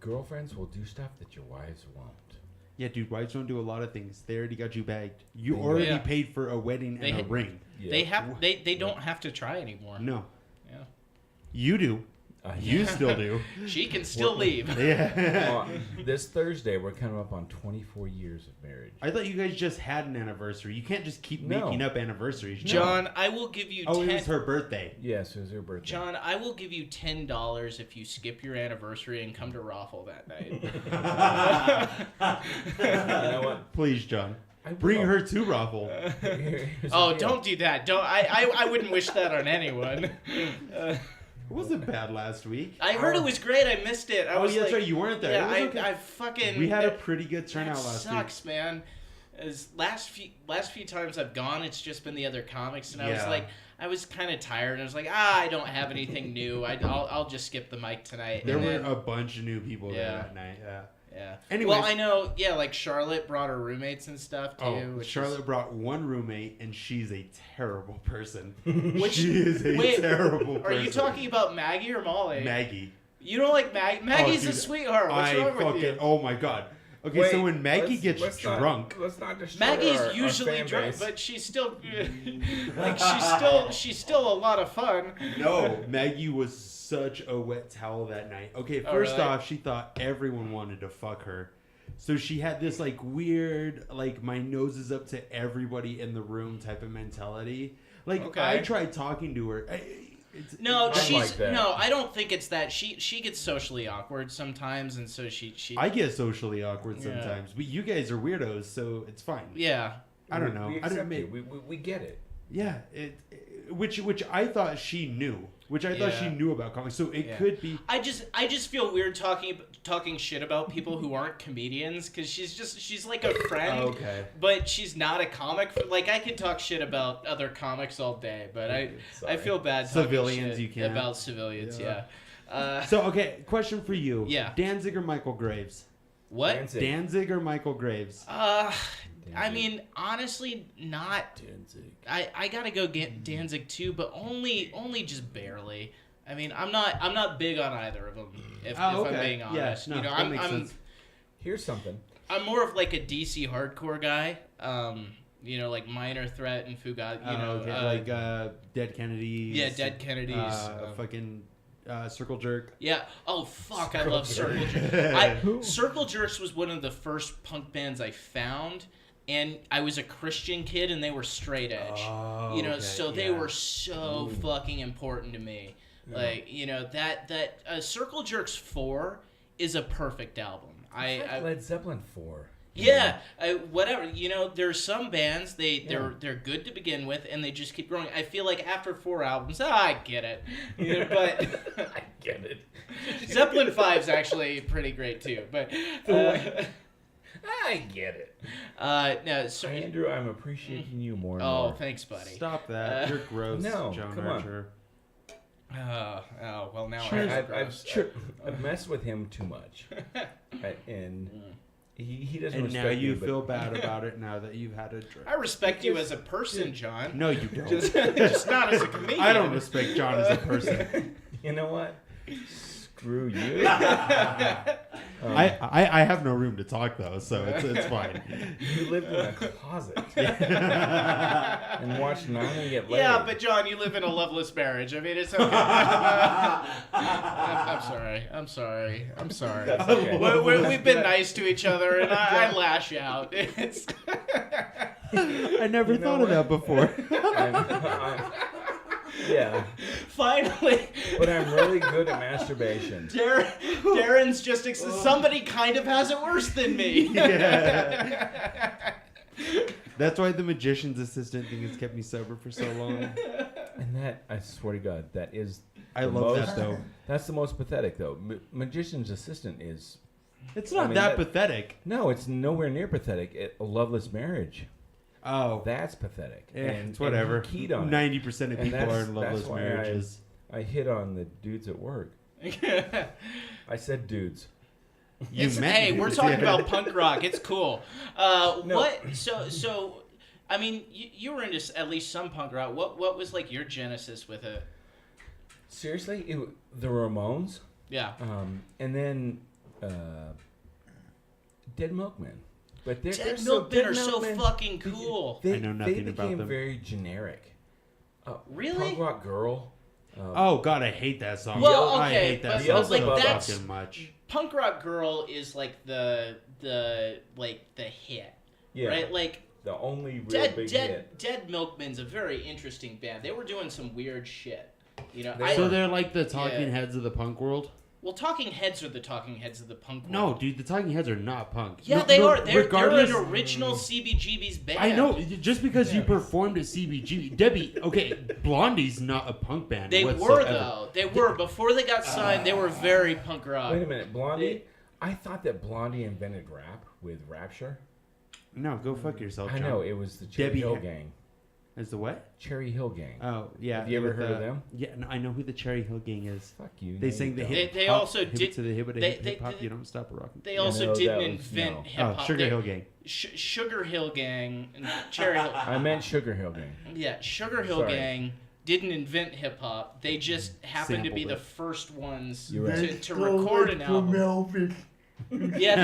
girlfriends will do stuff that your wives won't.
Yeah, dude, wives don't do a lot of things. They already got you bagged. You already paid for a wedding and a ring.
Yeah. They don't have to try anymore.
No.
Yeah.
You do. You still do.
She can still leave.
Yeah.
This Thursday, we're coming up on 24 years of marriage.
I thought you guys just had an anniversary. You can't just keep making up anniversaries.
John, I will give you
it was her birthday.
Yes, it was her birthday.
John, I will give you $10 if you skip your anniversary and come to Raffle that night.
You know what?
Please, John. Bring her to Raffle.
Don't do that. Don't. I wouldn't wish that on anyone.
It wasn't bad last week.
I heard it was great. I missed it.
That's right. You weren't there.
Yeah,
okay.
I fucking.
We had a pretty good turnout last week.
Sucks, man. As last few times I've gone, it's just been the other comics, and I was kind of tired. And I was like, I don't have anything new. I'll just skip the mic tonight.
There were a bunch of new people there that night. Yeah.
Yeah.
Anyways,
well, I know. Yeah, like Charlotte brought her roommates and stuff too.
Charlotte brought one roommate, and she's a terrible person. She is a terrible person.
Are you talking about Maggie or Molly?
Maggie.
You don't like Maggie? Maggie's a sweetheart. What's wrong with you?
Oh my god. Okay, so when Maggie gets drunk,
let's not destroy
Maggie's
our
usually
fan
drunk,
base.
but she's still she's still a lot of fun.
No, Maggie was such a wet towel that night. Okay, first off, she thought everyone wanted to fuck her. So she had this like weird, like my nose is up to everybody in the room type of mentality. Like I tried talking to her.
I don't think it's that. She gets socially awkward sometimes, and so she
I get socially awkward sometimes, but you guys are weirdos, so it's fine.
Yeah.
I don't know.
We accept it. We get it.
Yeah, which I thought she knew. Which I thought she knew about comics, so it could be.
I just feel weird talking shit about people who aren't comedians because she's like a friend, but she's not a comic. Like I could talk shit about other comics all day, but I feel bad talking
civilians
shit
you can
about civilians. Yeah.
So okay, question for you.
Yeah.
Danzig or Michael Graves?
What?
Danzig or Michael Graves?
I mean, honestly, not.
Danzig.
I gotta go get Danzig too, but only just barely. I mean, I'm not big on either of them. If I'm being honest,
yeah, no, that makes sense.
Here's something.
I'm more of like a DC hardcore guy. Like Minor Threat and Fugazi.
Dead Kennedys.
Yeah, Dead Kennedys.
Circle Jerk.
Yeah. Oh fuck! I love Circle Jerk. Circle Jerks was one of the first punk bands I found. And I was a Christian kid, and they were straight edge. So they were so fucking important to me. Yeah. Like, that Circle Jerks 4 is a perfect album.
I Led Zeppelin 4.
Yeah, whatever. There's some bands they're good to begin with, and they just keep growing. I feel like after 4 albums, I get it. But
I get it.
Zeppelin 5 is actually pretty great too. But.
I get it.
No, sorry.
Andrew, I'm appreciating you more and
more.
more.
Thanks, buddy.
Stop that. You're gross,
no,
John
come
Archer.
Well, now
I've messed with him too much. And he doesn't
and
respect
now you
me,
feel bad about it now that you've had a drink.
I respect you as a person, John.
No, you don't.
just not as a comedian.
I don't respect John as a person.
You know what? Screw you.
I have no room to talk though, so it's fine.
You lived in a closet and watched Nana get laid.
Yeah, but John, you live in a loveless marriage. I mean, it's okay. I'm sorry.
That's okay.
We've been nice to each other, and I lash out.
I never thought of that before.
Yeah.
Finally.
But I'm really good at masturbation.
Darren's just somebody kind of has it worse than me.
Yeah. That's why the magician's assistant thing has kept me sober for so long.
And that, I swear to God, that is...
I love that, though.
That's the most pathetic, though. Magician's assistant is...
It's not that pathetic.
No, it's nowhere near pathetic. A loveless marriage.
Oh.
That's pathetic.
It's whatever. 90% of people are in loveless marriages.
I hit on the dudes at work. I said dudes.
Hey, we're talking about punk rock. It's cool.
No.
What? So, I mean, you were into at least some punk rock. What was like your genesis with it?
Seriously, the Ramones.
Yeah.
And then Dead Milkmen. But
Dead Milkmen are so fucking cool.
I know nothing about them.
They became very generic.
Really?
Punk Rock Girl.
Oh God, I hate that song.
Well, okay,
I hate that
but
song
like
so
that's
fucking much.
Punk Rock Girl is like the hit, right? Like
the only real big hit.
Dead Milkmen's a very interesting band. They were doing some weird shit,
So they're like the talking heads of the punk world.
Well, Talking Heads are the Talking Heads of the punk world.
No, dude, the Talking Heads are not punk.
Yeah, they are. They're an original CBGB's band.
I know. Just because you performed at CBGB, Debbie. Okay, Blondie's not a punk band.
They were though. They were before they got signed. They were very punk rock.
Wait a minute, Blondie. I thought that Blondie invented rap with Rapture.
No, go fuck yourself, John.
I know it was the Cherry Hill Gang.
Is the what?
Cherry Hill Gang.
Oh, yeah.
Have you ever heard of them?
Yeah, no, I know who the Cherry Hill Gang is.
Fuck you.
They sang the hip hop.
They also did
to the hip hop. You don't stop rocking.
They also didn't invent hip hop.
Oh, Sugar Hill Gang.
Sugar Hill Gang and Cherry Hill.
I meant Sugar Hill Gang.
Yeah, Sugar Hill Gang didn't invent hip hop. They just happened to be the first ones to record an album.
Elvis.
Yeah.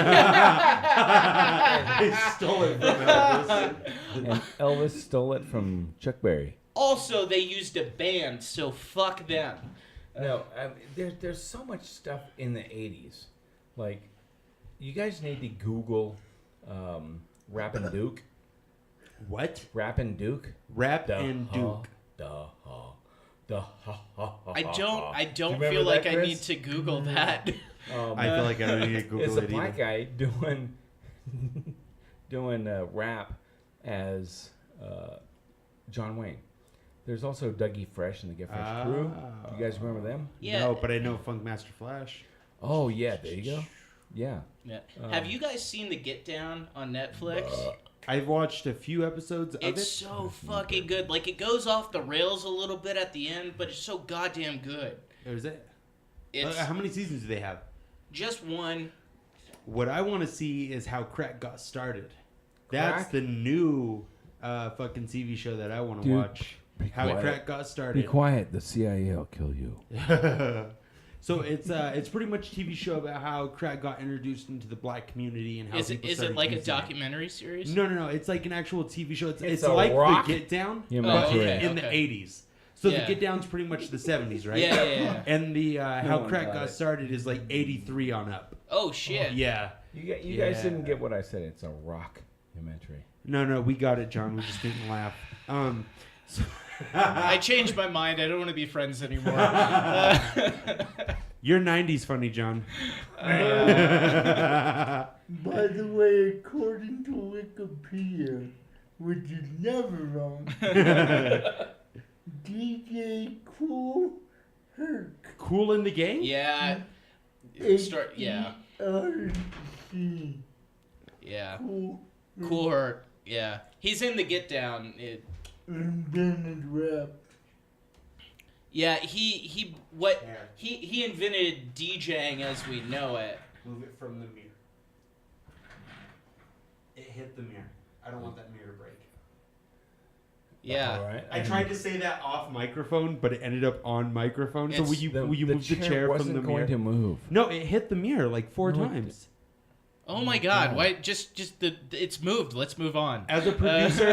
They stole it from Elvis.
And Elvis stole it from Chuck Berry.
Also, they used a band, so fuck them.
No, there's so much stuff in the 80s. Like, you guys need to Google Rappin' Duke.
What?
Rappin' Duke?
Rap and Duke.
I don't feel like I need to Google that.
I feel like I don't need to Google it
either. It's a black
guy
doing rap as John Wayne. There's also Dougie Fresh and the Get Fresh crew. Do you guys remember them?
Yeah.
No, but I know Funk Master Flash.
Oh, yeah. There you go. Yeah.
Have you guys seen The Get Down on Netflix?
I've watched a few episodes of it.
It's so fucking good. Like, it goes off the rails a little bit at the end, but it's so goddamn good.
Is it?
It's
How many seasons do they have?
just one.
What I want to see is how crack got started. That's
Crack?
the new fucking TV show that I want to
Dude,
watch.
be
How
quiet.
crack got
Be
started.
quiet. The CIA will kill you.
So it's pretty much a TV show about how crack got introduced into the black community and how
Is
people
it
started
like a
using it.
documentary series?
No. It's like an actual TV show. It's
a
like
rock?
The Get Down,
Yeah,
but
okay,
in the
okay.
80s. So
Yeah.
the Get Down's pretty much the 70s, right?
Yeah.
And the how
one
crack
got
got
it.
started is like 83 on up.
Oh, shit.
Yeah.
You guys didn't get what I said. It's a rock-umentary.
No, we got it, John. We just didn't laugh. So
I changed my mind. I don't want to be friends anymore.
You're 90s funny, John.
By the way, according to Wikipedia, which is never wrong, DJ Cool Herc.
Cool in the Gang?
Yeah.
H-E-R-C.
Yeah.
Cool.
Cool Hurt. Yeah. He's in the Get Down.
And then it rapped.
Yeah, he invented DJing as we know it.
Move it from the mirror. It hit the mirror. I don't want that mirror to break.
Yeah.
All right.
I tried to say that off microphone, but it ended up on microphone. So
It's-
will you move the chair from
wasn't
the
going
mirror?
to move.
No, it hit the mirror like 4
No, it
times.
Oh my God! Why? It's moved. Let's move on.
As a producer,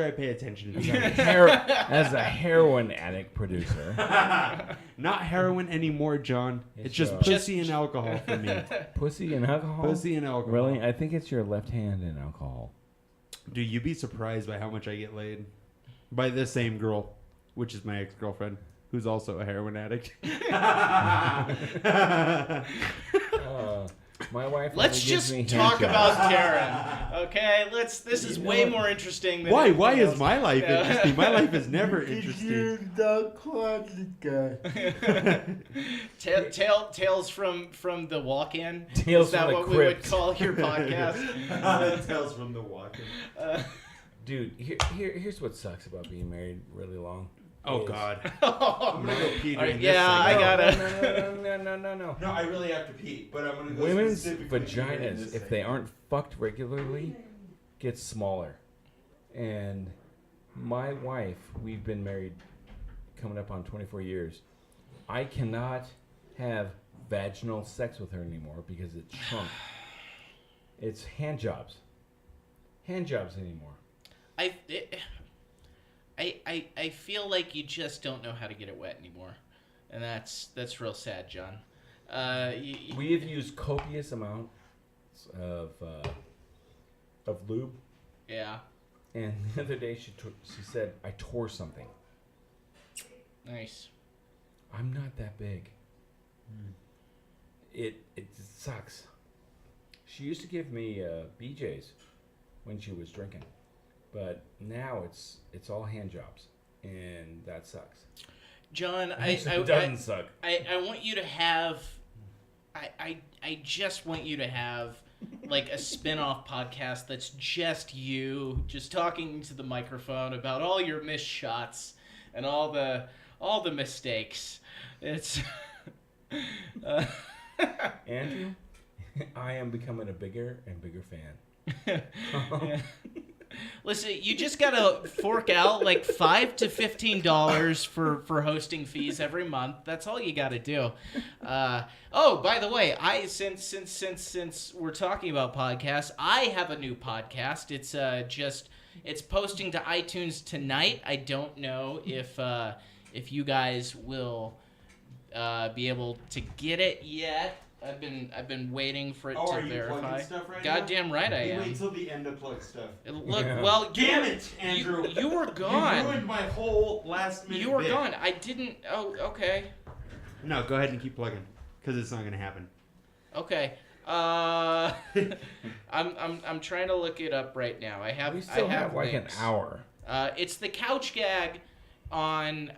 I pay attention to these things.
As a heroin addict producer.
Not heroin anymore, John.
It's,
It's just
uh,
pussy and alcohol for me.
Pussy and alcohol?
Pussy and alcohol.
Really? I think it's your left hand in alcohol.
Dude, you'd be surprised by how much I get laid. By the same girl, which is my ex-girlfriend, who's also a heroin addict.
My wife.
Let's
only gives
just
me
talk
hand
about
jobs.
Karen. Okay. This is way more interesting than
Why?
anything
Why is
else.
my life interesting? My life is never
Because you're
interesting.
the closet guy.
Tales from the walk-in.
Tales
Is that
from the
what we would
crypt.
call your podcast?
Tales from the walking.
Dude, here's what sucks about being married really long.
Oh
is-
God. I'm gonna go pee during this
Yeah, I
segment.
gotta.
No.
No, I really have to pee, but I'm gonna go.
Women's
specifically pee during
vaginas,
this
if they
segment.
aren't fucked regularly, get smaller. And my wife, we've been married coming up on 24 years. I cannot have vaginal sex with her anymore because it's shrunk. It's hand jobs. Hand jobs anymore.
I feel like you just don't know how to get it wet anymore, and that's real sad, John.
We have used copious amounts of lube,
Yeah,
and the other day she said I tore something.
nice.
I'm not that big. It sucks. She used to give me BJ's when she was drinking, but now it's all hand jobs, and that sucks.
John,
It doesn't suck.
I want you to have, I just want you to have like a spin-off podcast that's just you, just talking to the microphone about all your missed shots and all the mistakes. It's
Andrew, I am becoming a bigger and bigger fan.
Listen, you just gotta fork out like $5 to $15 for hosting fees every month. That's all you gotta do. Oh, by the way, since we're talking about podcasts, I have a new podcast. It's posting to iTunes tonight. I don't know if you guys will be able to get it yet. I've been waiting for it to verify. Goddamn right I am.
Wait till the end to plug stuff.
Look,
Yeah.
well,
Damn it, Andrew!
You were gone.
You ruined my whole last minute.
You were
bit.
gone. I didn't. Oh, okay.
No, go ahead and keep plugging, because it's not gonna happen.
Okay. I'm trying to look it up right now.
We still have like an
links.
hour.
It's the couch gag on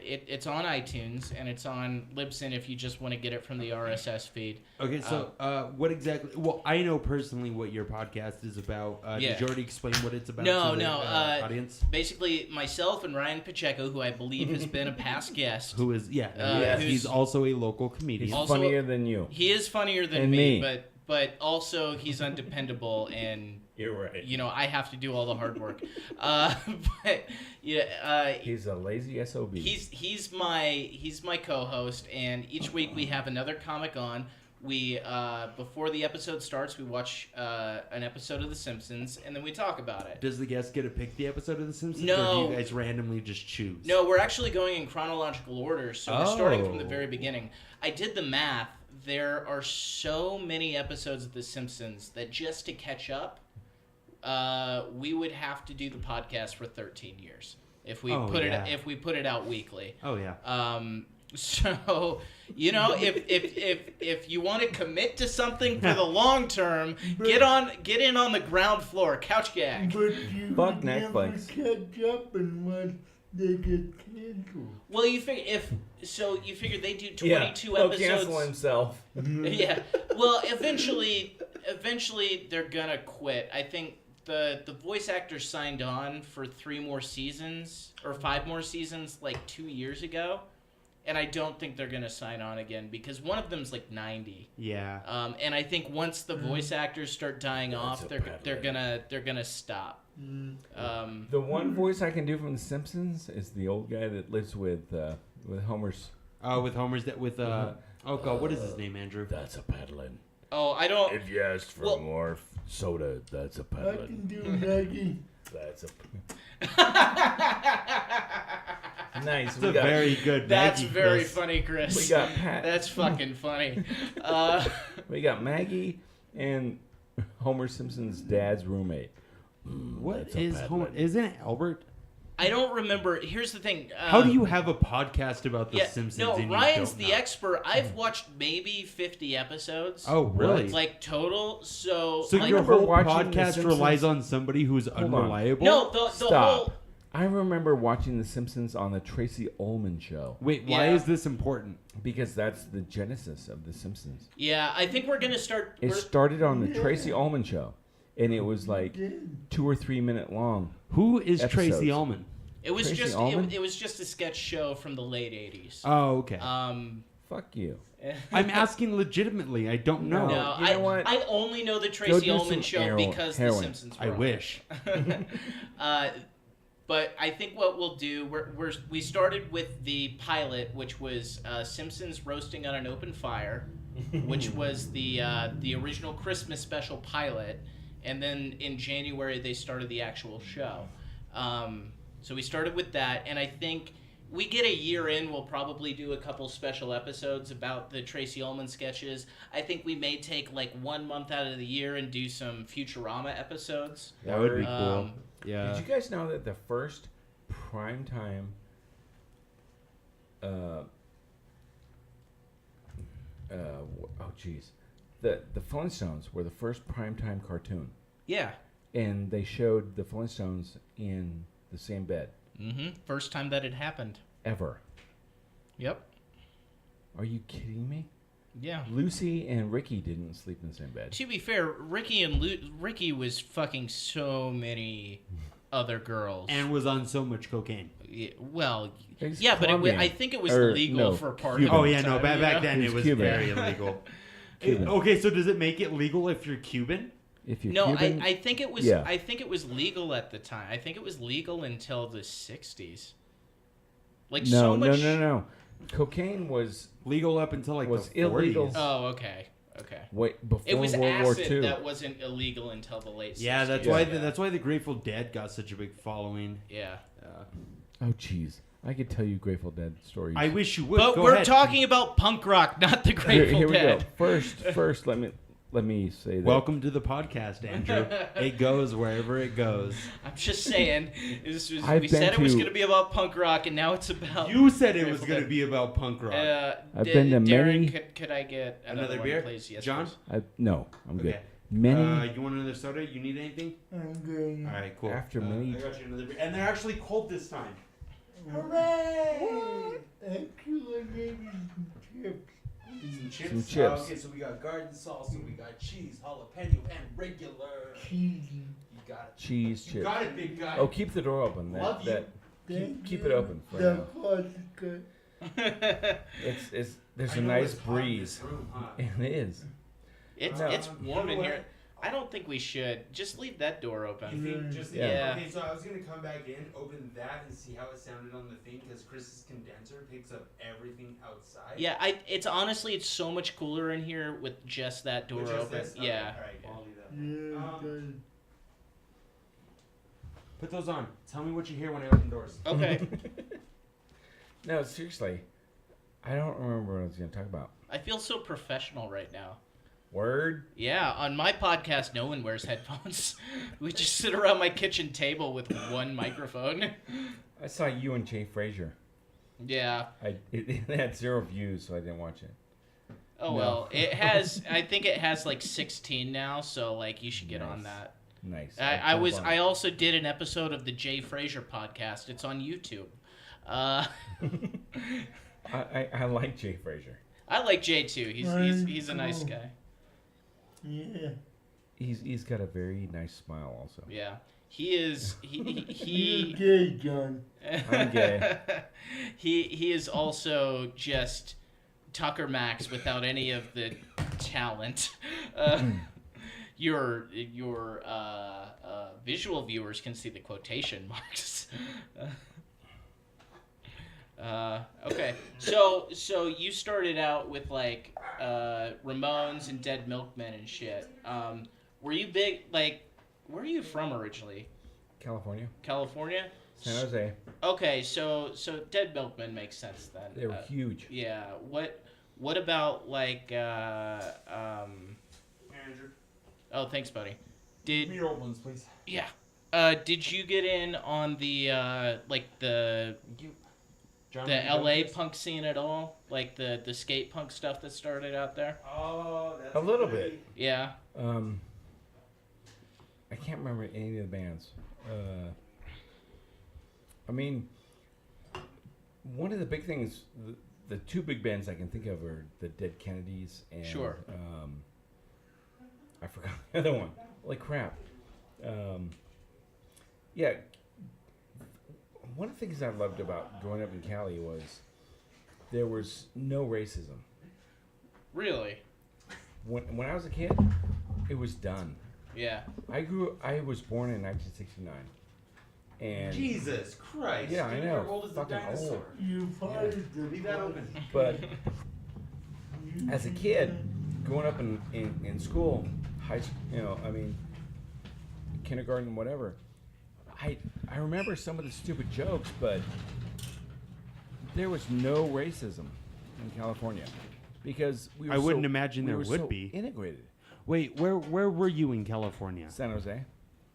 it's on iTunes and it's on Libsyn if you just want to get it from the RSS feed.
Okay, so what exactly? Well, I know personally what your podcast is about. Did you already explain what it's about?
No,
to the audience.
Basically, myself and Ryan Pacheco, who I believe has been a past guest,
Who is he's also a local comedian.
He's
Also-
funnier than you.
he is funnier than
And
me,
me.
but also he's undependable and.
You're right.
I have to do all the hard work. But yeah,
He's a lazy SOB.
he's my co-host, and each week we have another comic on. We before the episode starts, we watch an episode of The Simpsons, and then we talk about it.
Does the guest get to pick the episode of The Simpsons,
No.
or do you guys randomly just choose?
No, we're actually going in chronological order, so we're starting from the very beginning. I did the math. There are so many episodes of The Simpsons that just to catch up, we would have to do the podcast for 13 years if we put it out weekly.
Oh yeah.
So if you want to commit to something for the long term, get in on the ground floor. Couch gag.
But you
Fuck
never
Netflix.
catch up unless they get canceled.
Well, you figure they do 22
He'll
episodes.
cancel himself.
Yeah. Well, eventually they're gonna quit. I think the voice actors signed on for 3 more seasons or 5 more seasons like 2 years ago, and I don't think they're gonna sign on again because one of them's like 90.
Yeah.
And I think once the voice actors start dying off, they're gonna stop.
The one voice I can do from The Simpsons is the old guy that lives with Homer's.
With Homer's oh god, what is his name, Andrew?
That's a peddling.
Oh, I don't.
If you asked for more soda, that's a
I
peddling.
can do Maggie.
That's a. Nice.
It's a very good.
That's
Maggie,
very
Chris.
funny, Chris.
We got Pat.
That's fucking funny.
We got Maggie and Homer Simpson's dad's roommate.
What
That's a
is
peddling.
Homer? Isn't it Albert?
I don't remember. Here's the thing.
How do you have a podcast about The Simpsons?
No,
and you
Ryan's
don't
the
know?
expert. I've watched maybe 50 episodes.
Oh, really?
Like total. So
So
like,
your
remember
whole
watching The
podcast
Simpsons-
relies on somebody who's
on.
unreliable?
no, the
Stop.
whole.
I remember watching The Simpsons on the Tracy Ullman show
Wait, why
Yeah.
is this important?
because that's the genesis of The Simpsons.
Yeah, I think we're gonna start.
It started on the Tracy Ullman show, and it was like 2 or 3 minute long.
Who is
Episodes.
Tracy Ullman?
It was
Tracy
just
Ullman?
it was just a sketch show from the late 80s.
Oh, okay.
Fuck you.
I'm asking legitimately. I don't know.
No,
You know what?
I only know the Tracy
do
Ullman
some
show because
heroin.
The Simpsons.
I
were on.
wish.
But I think what we'll do, we started with the pilot, which was Simpsons roasting on an open fire, which was the original Christmas special pilot, and then in January they started the actual show. So we started with that, and I think we get a year in, we'll probably do a couple special episodes about the Tracy Ullman sketches. I think we may take like 1 month out of the year and do some Futurama episodes.
That would be cool. Yeah.
Did you guys know that the first primetime the Flintstones were the first primetime cartoon,
Yeah.
and they showed the Flintstones in the same bed
First time that it happened.
ever.
Yep.
Are you kidding me?
Yeah.
Lucy and Ricky didn't sleep in the same bed.
To be fair, Ricky was fucking so many other girls.
And was on so much cocaine.
Well,
He's
yeah, but
Colombian.
I think it was
Or,
legal
no,
for part
Cuban.
of
Oh
the
yeah, no.
time,
Back
you know?
then
He's
it was
Cuban.
very illegal.
Cuban.
Okay, so does it make it legal if you're Cuban?
If you're
No,
Cuban,
I think it was.
yeah.
I think it was legal at the time. I think it was legal until the '60s. Like so much.
No. Cocaine was
Legal up until like
Was
the 40s.
illegal.
Oh, okay.
before
It was
World War
acid
II.
that wasn't illegal until the late.
Yeah,
60s.
that's why. That's why the Grateful Dead got such a big following.
Yeah.
Oh, jeez. I could tell you Grateful Dead stories.
I wish you would.
But
Go
we're
ahead.
talking about punk rock, not the Grateful
Here we
Dead.
go. First, let me say that.
Welcome to the podcast, Andrew. It goes wherever it goes.
I'm just saying. We
I've
said it
been
was
to-
going to be about punk rock, and now it's about.
You said it was
Grateful
going to
Dead.
be about punk rock.
I've been to
Darren,
many-
could I get another
Another
one,
beer?
please? Yes,
John?
please.
No, I'm good.
Okay.
Many.
You want another soda? You need anything?
I'm good.
All right, cool.
After many.
I got you another beer. And they're actually cold this time.
Hooray! Actually, maybe some chips.
Some chips?
Some chips.
Okay, so we got garden salsa, we got cheese, jalapeno, and regular.
Cheesy.
You got it.
Cheese
You
chips.
got it, big guy.
Oh, keep the door open.
Love you.
Keep it open for
The
now.
vodka.
There's
I
a
know
nice
it's hot in
breeze.
this room, huh?
It is.
It's
No.
warm
You
in
know
here.
what?
I don't think we should. Just leave that door open.
You think just
Yeah.
Okay, so I was gonna come back in, open that, and see how it sounded on the thing, because Chris's condenser picks up everything outside.
Yeah, it's honestly it's so much cooler in here with just that door
With just
open.
this? Okay,
Yeah.
All right, I'll leave that.
Yeah,
Um, Put those on. Tell me what you hear when I open doors.
Okay.
No, seriously. I don't remember what I was going to talk about.
I feel so professional right now.
Word?
Yeah, on my podcast, no one wears headphones. We just sit around my kitchen table with one microphone.
I saw you and Jay Frazier.
Yeah.
It had 0 views, so I didn't watch it.
Oh,
No.
well, it has, I think it has like 16 now, so like you should get on that.
Nice.
I also did an episode of the Jay Frazier podcast. It's on YouTube.
I like Jay Frazier.
I like Jay too. He's a nice guy.
yeah.
He's got a very nice smile also.
Yeah. He is
You're gay, John.
I'm gay.
he is also just Tucker Max without any of the talent. Your visual viewers can see the quotation marks. Okay, so you started out with like Ramones and Dead Milkmen and shit. Were you big? Like, where are you from originally?
California.
California.
San Jose.
Okay, so Dead Milkmen makes sense then.
They were huge.
Yeah. What about like
Andrew.
Oh, thanks, buddy.
Give me your old ones, please.
Yeah. Did you get in on the like the LA punk scene at all? Like the skate punk stuff that started out there?
Oh, that's
A little bit.
Yeah.
I can't remember any of the bands. I mean, one of the big things, the 2 big bands I can think of are the Dead Kennedys and
Sure.
I forgot the other one. Holy crap. Yeah. One of the things I loved about growing up in Cali was there was no racism.
Really?
When I was a kid, it was done.
Yeah.
I was born in 1969. And
Jesus Christ.
Yeah, I
Dude,
know.
You're old as a
Fucking
dinosaur.
old.
You fired the
Leave that open.
But as a kid, growing up in school, kindergarten, whatever, I remember some of the stupid jokes, but there was no racism in California because we were
I wouldn't imagine there would
so
be.
integrated.
Wait, where were you in California?
San Jose,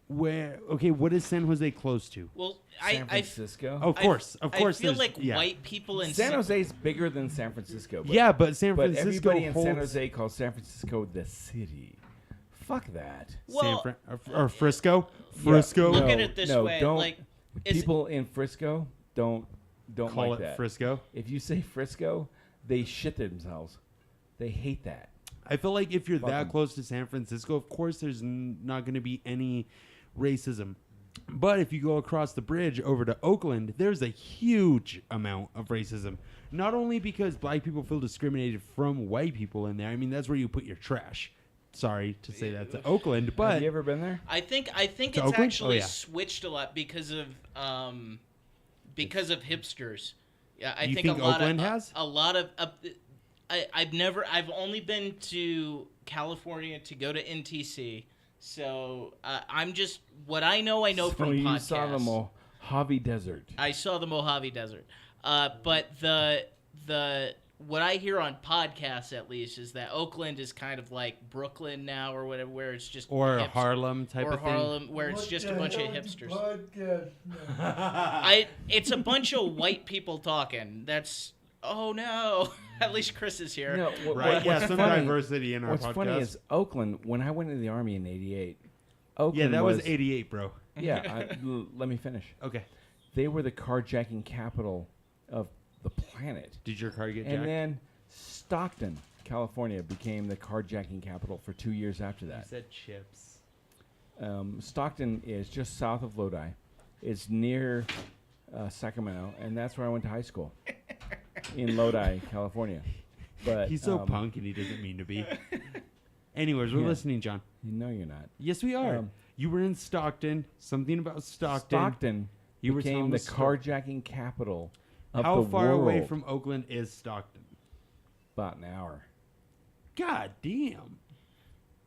Where? Okay, what is San Jose close to?
Well,
San Francisco.
Of course.
I feel
there's-
like
yeah.
white people in
San Jose is bigger than San Francisco. But,
Yeah, but San
but
Francisco
everybody in
holds
San Jose calls San Francisco the city. Fuck that.
Well,
or Frisco. Frisco.
Look at it this way,
Don't,
like, is
people in Frisco don't
Call
like
it
that.
Frisco.
If you say Frisco, they shit themselves. They hate that.
I feel like if you're
Fuck
that
'em.
close to San Francisco, of course there's not going to be any racism. But if you go across the bridge over to Oakland, there's a huge amount of racism. Not only because black people feel discriminated from white people in there. I mean, that's where you put your trash. Sorry to say that to Oakland, but
Have you ever been there?
I think it's
Oakland?
actually
Oh, yeah.
switched a lot because of hipsters. Yeah, I
You
think
think
a lot
Oakland
of
has?
a lot of I've only been to California to go to NTC. So I'm just what I know
So
from
you
podcasts.
saw the Mojave Desert.
I saw the Mojave Desert. But the what I hear on podcasts at least is that Oakland is kind of like Brooklyn now or whatever, where it's just
or
hips-
Harlem type
or
of thing.
Harlem, where it's
What
just
the
a bunch of
hell is the
hipsters.
podcast now?
It's a bunch of white people talking. That's Oh no! At least Chris is here.
No,
Right? Yeah, some diversity in our
what's
podcast.
funny is Oakland, when I went into the Army in 88, Oakland
that was 88, bro.
Yeah, let me finish.
Okay.
They were the carjacking capital of the planet.
Did your car get jacked?
And then Stockton, California, became the carjacking capital for 2 years after that.
You said chips.
Stockton is just south of Lodi. It's near Sacramento, and that's where I went to high school, in Lodi, California. But
He's so punk, and he doesn't mean to be. Anyways, we're listening, John.
No, you're not.
Yes, we are. You were in Stockton. Something about Stockton.
Stockton
You were
became
telling
the
the story.
carjacking capital of
How
the
far
world.
away from Oakland is Stockton?
About an hour.
God damn.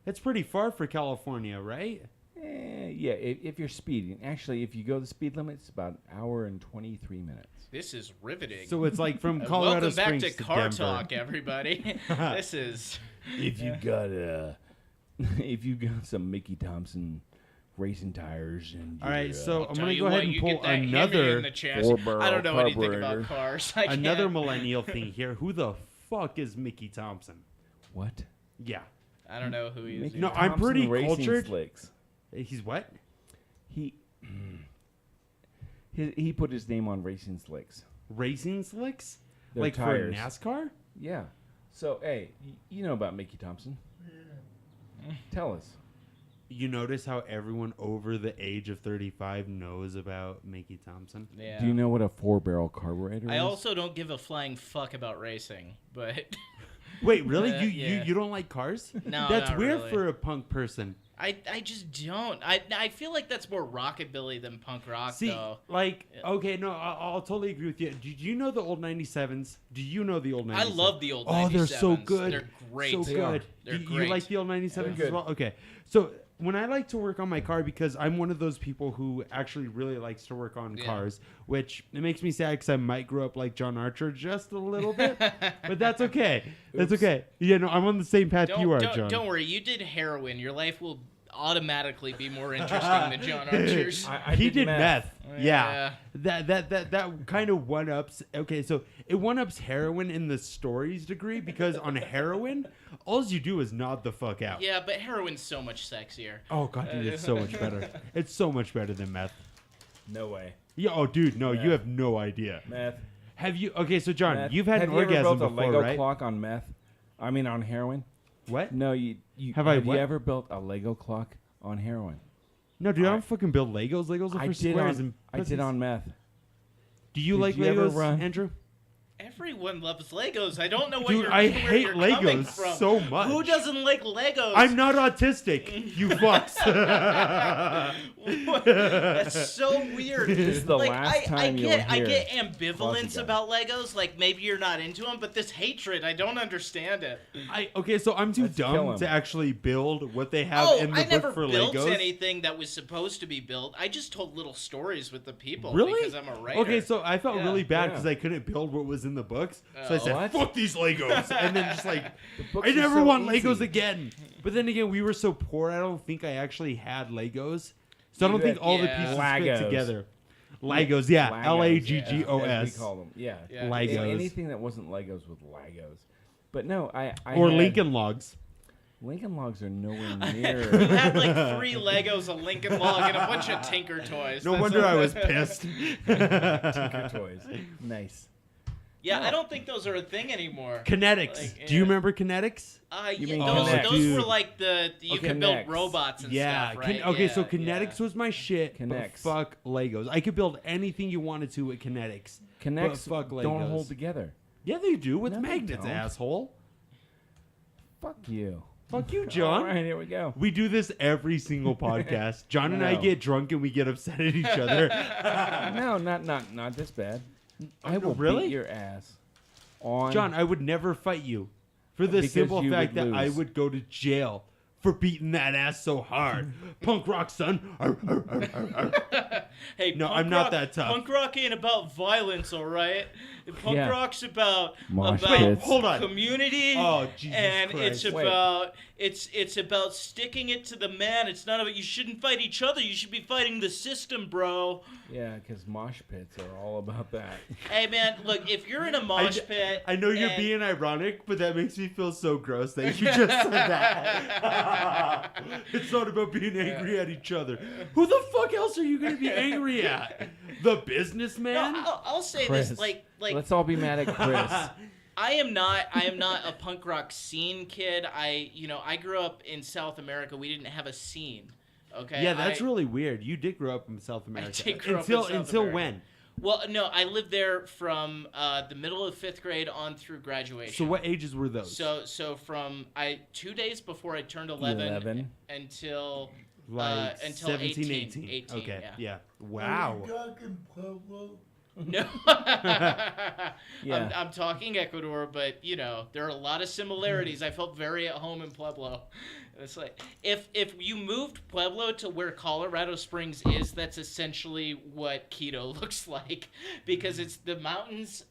That's pretty far for California, right?
Yeah, if you're speeding. Actually, if you go the speed limit, it's about an hour and 23 minutes.
This is riveting.
So it's like from Colorado
Welcome back
Springs
to
to
Car
Denver.
Talk, everybody. This is.
If you got if you got some Mickey Thompson racing tires and
All right, so I'm
Tell
gonna
you
go ahead
what,
and
you
pull
get that Hemi in
another
the chassis. I don't know anything about cars. I
another
can't.
millennial thing here. Who the fuck is Mickey Thompson?
What?
Yeah.
I don't know who he is.
Mickey
No,
either.
I'm
Thompson
pretty
Racing
cultured.
Slicks.
He's what?
He put his name on Racing Slicks.
Racing slicks?
Their
Like
tires.
for NASCAR?
Yeah. So hey, you know about Mickey Thompson? Tell us.
You notice how everyone over the age of 35 knows about Mickey Thompson?
Yeah.
Do you know what a 4-barrel carburetor is?
I also don't give a flying fuck about racing, but
Wait, really?
Yeah.
You don't like cars?
No,
That's
not
weird
really.
for a punk person.
I just don't. I feel like that's more rockabilly than punk rock,
See,
though.
like, okay, no, I'll totally agree with you. Did you know the old 97s? Do you know the old 97s?
I love the old 97s.
Oh, they're so good.
They're great.
So
They
good.
are.
They're
You
great.
like the old 97s
They're
as
good.
well? Okay. So when I like to work on my car, because I'm one of those people who actually really likes to work on
Yeah.
cars, which it makes me sad because I might grow up like John Archer just a little bit, but that's okay. That's
Oops.
okay. Yeah, no, I'm on the same path you are, John.
Don't worry. You did heroin. Your life will automatically be more interesting than John Archer's.
I
He did meth.
Yeah.
Yeah. That kind of one ups. Okay, so it one ups heroin in the stories degree because on heroin, all you do is nod the fuck out.
Yeah, but heroin's so much sexier.
Oh god, dude, it's so much better. It's so much better than meth.
No way.
Yeah. Oh, dude, no, you
Meth.
have no idea.
Meth.
Have you? Okay, so John,
Meth.
you've had
Have
an
you ever
orgasm
built a
before,
Lego
right?
clock on meth? I mean, on heroin?
What?
No, you
Have I
you
what?
ever built a Lego clock on heroin?
No, dude, I don't fucking build Legos. Legos are for squares and
I did
pussies.
on meth.
Do you
Did
like
you ever
Legos,
run-
Andrew?
Everyone loves Legos. I don't know what
Dude,
you're
I
where
hate
you're coming
Legos
from.
so much.
Who doesn't like Legos?
I'm not autistic, you fucks.
That's so weird.
This is the
like,
last time you'll
I
hear
get
Fuzzy
ambivalence
guy.
about Legos. Like maybe you're not into them, but this hatred, I don't understand it.
Okay, so I'm too
Let's kill
dumb
him.
to actually build what they have
Oh,
in the
I
book
never
for
built
Legos.
anything that was supposed to be built. I just told little stories with the people
Really?
because I'm a writer.
Okay, so I felt
Yeah.
really bad
Yeah.
because I couldn't build what was in the books. So I
Oh.
said,
What?
fuck these Legos. And then just like,
books
I
are
never
so
want
easy.
Legos again. But then again, we were so poor, I don't think I actually had Legos. So I don't
You
think
had-
all the
yeah.
pieces
Legos.
fit together. Legos, yeah.
Legos,
Laggos.
as we call them. Yeah.
Yeah.
Legos.
Anything that wasn't Legos with Legos. But no, I
Or
had-
Lincoln Logs.
Lincoln Logs are nowhere
You
near.
had like 3 Legos, a Lincoln Log, and a bunch of Tinker toys.
No
That's
wonder
all-
I was pissed.
Tinker toys. Nice.
Yeah,
No.
I don't think those are a thing anymore.
Kinetics.
Like,
Do you
yeah.
remember Kinetics?
You
Yeah,
mean
those
Kinect?
were like the you
Okay,
could build
Kinects.
robots and
Yeah.
stuff, right?
Okay, so
Yeah,
Kinetics
yeah.
was my shit. But
Kinects.
fuck Legos. I could build anything you wanted to with Kinetics.
Connects
But fuck
don't
Legos.
hold together.
Yeah, they do with
No, they
magnets,
don't.
asshole.
Fuck you.
Fuck you, John.
All right, here we go.
We do this every single podcast. John and I
No.
get drunk and we get upset at each other.
No, not this bad. I will
really?
beat your ass. On
John, I would never fight you for the
Because
simple
you
fact
would
that I
lose.
would go to jail for beating that ass so hard. Punk rock, son. Arr, arr, arr, arr, arr.
Hey,
no, I'm not that tough.
Punk rock ain't about violence, all right? Punk rock's about
hold on.
community.
Oh, Jesus
and
Christ.
it's about sticking it to the man. It's not about you shouldn't fight each other. You should be fighting the system, bro.
Yeah, because mosh pits are all about that.
Hey, man, look, if you're in a mosh pit,
I know you're being ironic, but that makes me feel so gross that you just said that. It's not about being angry at each other. Who the fuck else are you going to be angry at? The businessman?
No, I'll say
Chris.
this, like
Let's all be mad at Chris.
I am not a punk rock scene kid. I grew up in South America. We didn't have a scene. Okay.
Yeah, that's really weird. You did grow up in South America.
I did grow up in South
until
America.
when?
Well, no, I lived there from the middle of 5th grade on through graduation.
So what ages were those?
So from 2 days before I turned 11. Until until
17,
18.
18. Okay.
Yeah.
Wow.
Are you talking Pueblo?
No.
Yeah.
I'm talking Ecuador, but there are a lot of similarities. I felt very at home in Pueblo. It's like if you moved Pueblo to where Colorado Springs is, that's essentially what Quito looks like, because it's the mountains.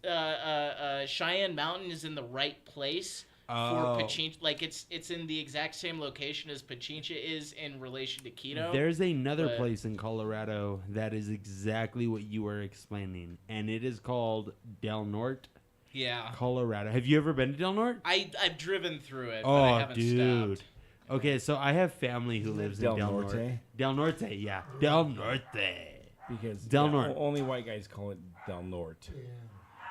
Cheyenne Mountain is in the right place for Pichincha. Like it's in the exact same location as Pichincha is in relation to Quito.
There's another place in Colorado that is exactly what you were explaining, and it is called Del Norte.
Yeah.
Colorado. Have you ever been to Del Norte?
I've driven through it,
Oh,
but I haven't
dude.
stopped.
Okay, so I have family who lives in Del Norte. Del Norte, yeah. Del Norte.
Because
Del Norte.
Only white guys call it Del Norte.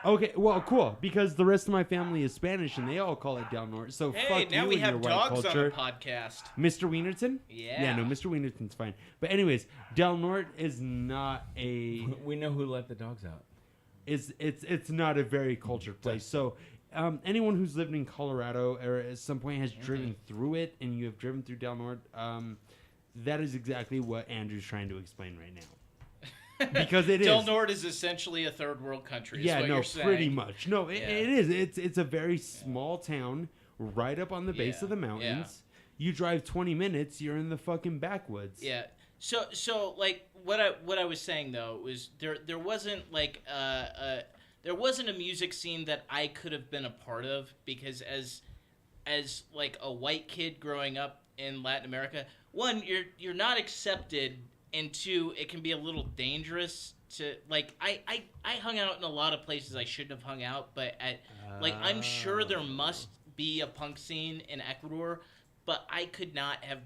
Okay, well, cool. Because the rest of my family is Spanish, and they all call it Del Norte. So
Hey,
fuck
now
you
we
and
have
your white
dogs
culture.
on the podcast.
Mr. Wienerton?
Yeah.
Yeah, no, Mr. Wienerton's fine. But anyways, Del Norte is not a...
We know who let the dogs out.
It's not a very cultured place. So anyone who's lived in Colorado or at some point has driven through it, and you have driven through Del Norte, that is exactly what Andrew's trying to explain right now. Because it
Del
is.
Norte is essentially a third world country.
Yeah,
is what
no,
you're saying.
pretty much. No, it is. It's a very small town right up on the base of the mountains. You drive 20 minutes, you're in the fucking backwoods.
Yeah. So like what I was saying though was there wasn't like there wasn't a music scene that I could have been a part of, because as like a white kid growing up in Latin America, one, you're not accepted, and two, it can be a little dangerous to like I hung out in a lot of places I shouldn't have hung out, but I'm sure there must be a punk scene in Ecuador, but I could not have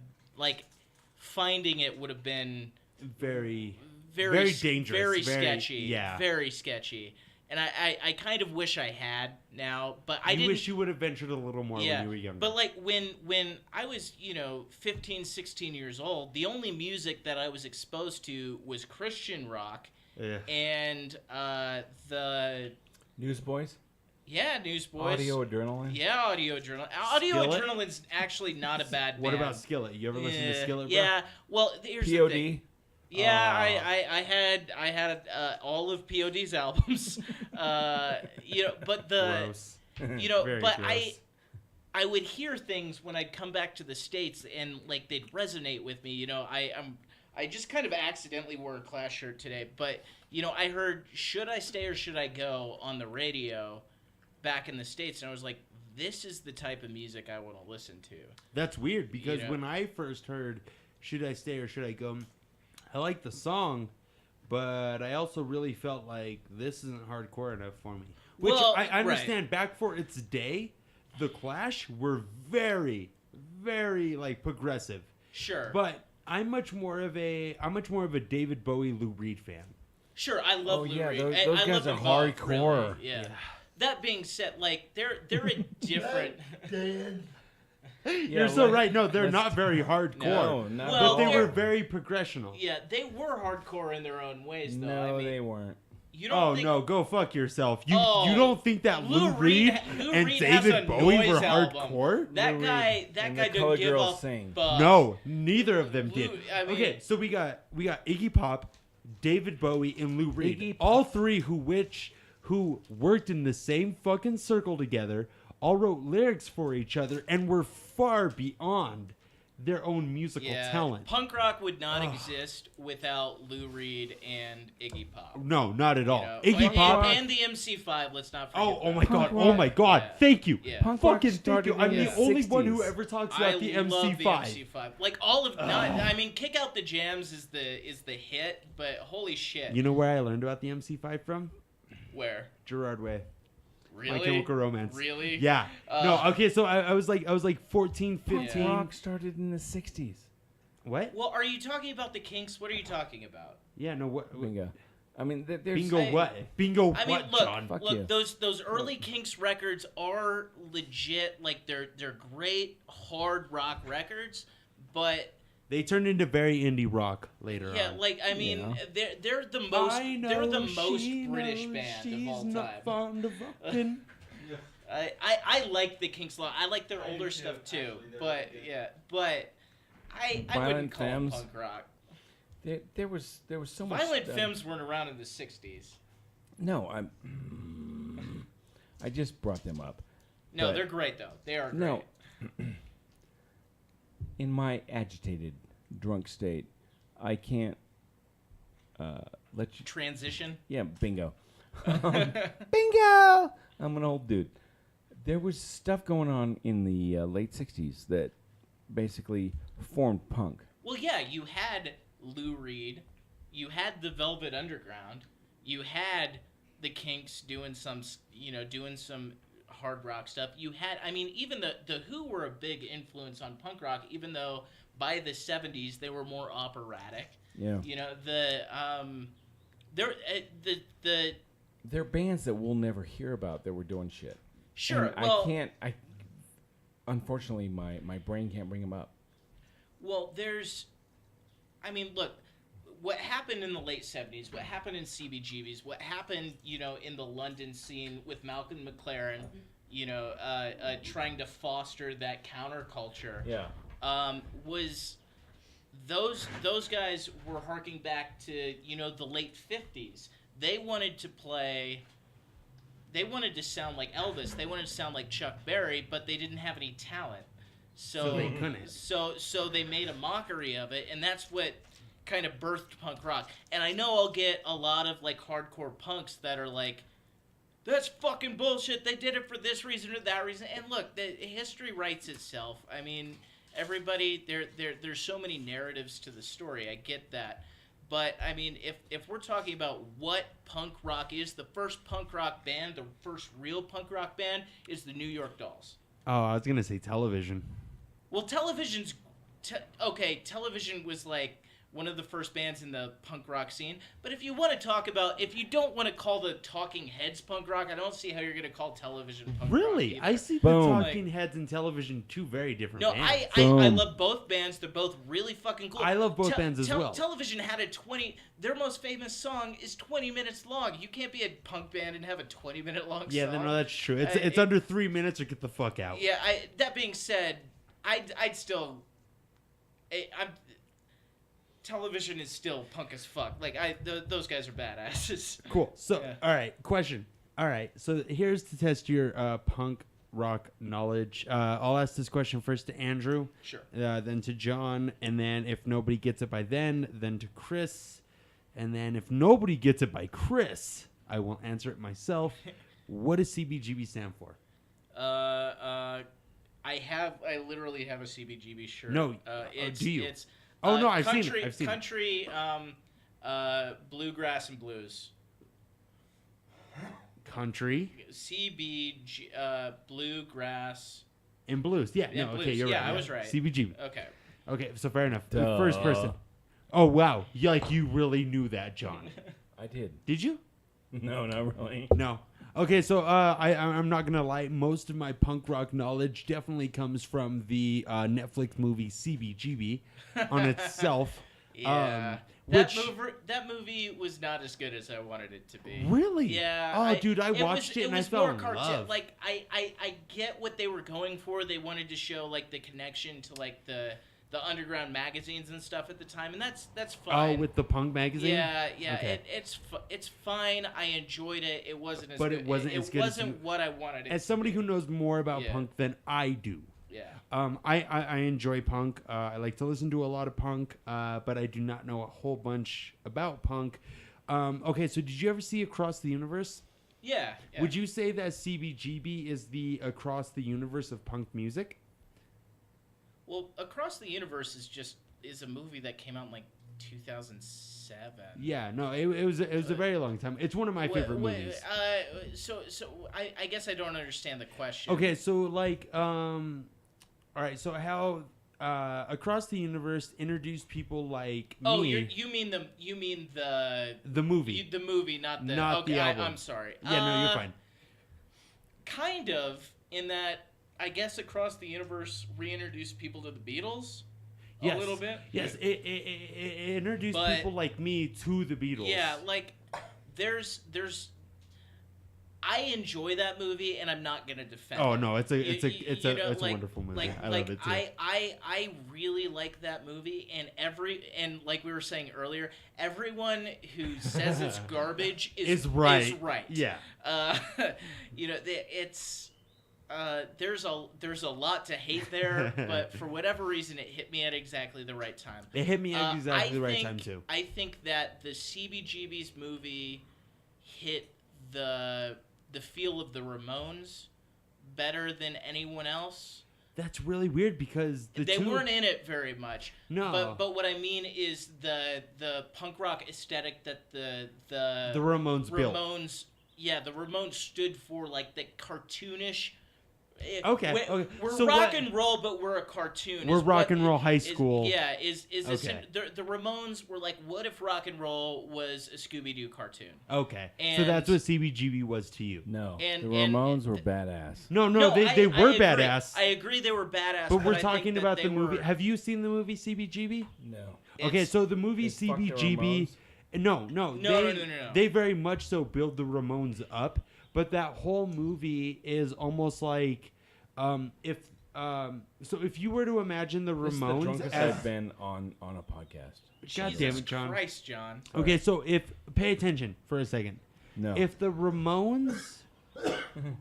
finding it would have been
very dangerous,
very sketchy,
yeah,
very sketchy. And I kind of wish I had now, but I didn't.
wish you would have ventured a little more when you were younger.
But when I was 15, 16 years old, the only music that I was exposed to was Christian rock and the
Newsboys.
Yeah, Newsboys.
Audio Adrenaline.
Yeah, Audio Adrenaline. Audio
Skillet?
Adrenaline's actually not a bad band.
What about Skillet? You ever listen to Skillet, bro?
Yeah. Well, here's the thing.
POD.
Yeah, I had all of POD's albums. But
Gross. Very
but
gross.
I would hear things when I'd come back to the States, and they'd resonate with me. I just kind of accidentally wore a Clash shirt today, but I heard "Should I Stay or Should I Go" on the radio back in the States, and I was like, this is the type of music I want to listen to.
That's weird, because when I first heard "Should I Stay or Should I Go," I liked the song, but I also really felt like this isn't hardcore enough for me. Which I understand. Right. Back for its day, the Clash were very, very progressive.
Sure.
But I'm much more of a David Bowie, Lou Reed fan.
Sure, I love Lou Reed.
Those guys are hardcore.
Really. Yeah. That being said, they're a different.
You're so right. No, they're not very hardcore.
No,
but they were very progressional.
Yeah, they were hardcore in their own ways, though.
No, they weren't.
You don't think...
no, go fuck yourself. You don't think that Lou Reed and David Bowie were hardcore?
That guy don't give a fuck.
No, neither of them did. Okay, so we got Iggy Pop, David Bowie, and Lou Reed. All three who worked in the same fucking circle together, all wrote lyrics for each other, and were far beyond their own musical talent.
Punk rock would not exist without Lou Reed and Iggy Pop.
No, not at all.
You know?
Iggy Pop
and the MC5. Let's not forget.
Oh my god! Oh my god!
Yeah.
Thank you.
Yeah.
Punk rock
Fucking thank
started
you. I'm
in
the only
60s.
one who ever talks about the MC5.
Love the MC5. Like all of, I mean, Kick Out the Jams is the hit, but holy shit.
You know where I learned about the MC5 from?
Where?
Gerard Way.
Really?
My Chemical Romance.
Really?
Yeah. No. Okay. So I was like 14, 15.
Punk rock started in the 60s.
What?
Well, are you talking about the Kinks? What are you talking about?
Yeah. No. What?
Bingo. I mean, there's...
Bingo. What? Bingo.
I mean,
what,
look,
John?
Fuck you.
those early Kinks records are legit. Like they're great hard rock records, but
They turned into very indie rock later on.
yeah, like I mean,
Yeah.
they're the most British band of all time.
Not fond of rockin'.
I like the Kinks a lot. I like their older stuff too, but I wouldn't
Violent
call
Femmes.
it punk rock.
There was so much...
Violent Femmes weren't around in the '60s.
No, I just brought them up.
No,
But-
they're great though. They are great.
No. In my agitated, drunk state, I can't let you...
Transition.
Yeah, bingo. Bingo! I'm an old dude. There was stuff going on in the late 60s that basically formed punk.
Well, yeah, you had Lou Reed, you had the Velvet Underground, you had the Kinks doing some hard rock stuff. You had, I mean, even the Who were a big influence on punk rock, even though by the 70s they were more operatic.
Yeah.
You know,
They're bands that we'll never hear about that were doing shit.
Sure.
And
Well,
unfortunately, my brain can't bring them up.
Well, I mean, look, what happened in the late 70s, what happened in CBGBs, what happened, in the London scene with Malcolm McLaren, trying to foster that counterculture.
Yeah.
Was those guys were harking back to, the late 50s. They wanted to sound like Elvis. They wanted to sound like Chuck Berry, but they didn't have any talent. So
they couldn't.
So they made a mockery of it, and that's what kind of birthed punk rock. And I know I'll get a lot of like hardcore punks that are like, that's fucking bullshit. They did it for this reason or that reason. And look, the history writes itself. I mean, everybody there's so many narratives to the story. I get that. But I mean, if we're talking about what punk rock is, the first punk rock band, the first real punk rock band is the New York Dolls.
Oh, I was gonna say Television.
Well, Television was like one of the first bands in the punk rock scene. But if you don't want to call the Talking Heads punk rock, I don't see how you're going to call Television punk rock.
Really?
Either.
I see
Boom.
the Talking Heads and Television two very different
No,
bands.
I love both bands. They're both really fucking cool.
I love both bands as well.
Television had their most famous song is 20 minutes long. You can't be a punk band and have a 20-minute long
Yeah,
song.
no, that's true. It's under 3 minutes or get the fuck out.
Yeah, that being said, I'd still... Television is still punk as fuck. Like those guys are badasses.
Cool. So,
Yeah.
all right, question. All right, so here's to test your punk rock knowledge. I'll ask this question first to Andrew.
Sure.
Then to John, and then if nobody gets it by then to Chris, and then if nobody gets it by Chris, I will answer it myself. What does CBGB stand for?
I literally have a CBGB shirt.
No, do you?
It's
No, I've seen
country,
it. I've seen
country, bluegrass and blues.
Country
CBG, bluegrass.
and blues. Yeah,
Yeah,
no,
blues.
okay, you're
Yeah,
right.
I was right.
CBGB.
Okay.
Okay, so fair enough. The
Duh.
first person. Oh wow, you really knew that, John.
I did.
Did you?
No, not really.
No. Okay, so I'm not gonna lie. Most of my punk rock knowledge definitely comes from the Netflix movie CBGB on itself.
Yeah. That movie was not as good as I wanted it to be.
Really?
Yeah.
I watched it and I fell in love.
Like I get what they were going for. They wanted to show like the connection to like the underground magazines and stuff at the time, and that's fine.
Oh, with the punk magazine?
Yeah.
Okay.
It's fine. I enjoyed it. It wasn't as
But
good.
it wasn't as good as
what I wanted it
As
to
somebody
be.
who knows more about
Yeah.
punk than I do.
Yeah.
I enjoy punk. I like to listen to a lot of punk, but I do not know a whole bunch about punk. Okay, so did you ever see Across the Universe?
Yeah.
Would you say that CBGB is the Across the Universe of punk music?
Well, Across the Universe is a movie that came out in like 2007.
Yeah, no, it was a very long time. It's one of my favorite movies.
So I guess I don't understand the question.
Okay, so like, all right, so how Across the Universe introduced people like me.
Oh, you mean the
movie,
the movie, not the
the album.
I'm sorry.
Yeah, no, you're fine.
Kind of, in that I guess Across the Universe reintroduced people to the Beatles.
Yes.
A little bit.
Yes, it introduced people like me to the Beatles.
Yeah, like there's I enjoy that movie, and I'm not gonna defend.
Oh
it.
no, it's a wonderful movie. I love it too.
I really like that movie, and like we were saying earlier, everyone who says it's garbage is right. Is right.
Yeah.
It's. There's a lot to hate there, but for whatever reason, it hit me at exactly the right time.
It hit me at exactly the right time too.
I think that the CBGB's movie hit the feel of the Ramones better than anyone else.
That's really weird because
they weren't in it very much.
No,
but what I mean is the punk rock aesthetic that the
Ramones built.
Yeah, the Ramones stood for, like the cartoonish.
Okay.
We're so rock and roll, but we're a cartoon.
We're rock and roll high school.
The Ramones were like, what if rock and roll was a Scooby-Doo cartoon?
Okay. So that's what CBGB was to you.
No. The Ramones were badass.
No, they were badass.
I agree they were badass.
But we're talking about the movie. Have you seen the movie CBGB?
No.
Okay, so the movie CBGB. No. They very much so build the Ramones up. But that whole movie is almost like, if you were to imagine the Ramones
this is the drunkest I've been on a podcast.
God damn it, John!
Christ, John.
Okay, so pay attention for a second.
No.
If the Ramones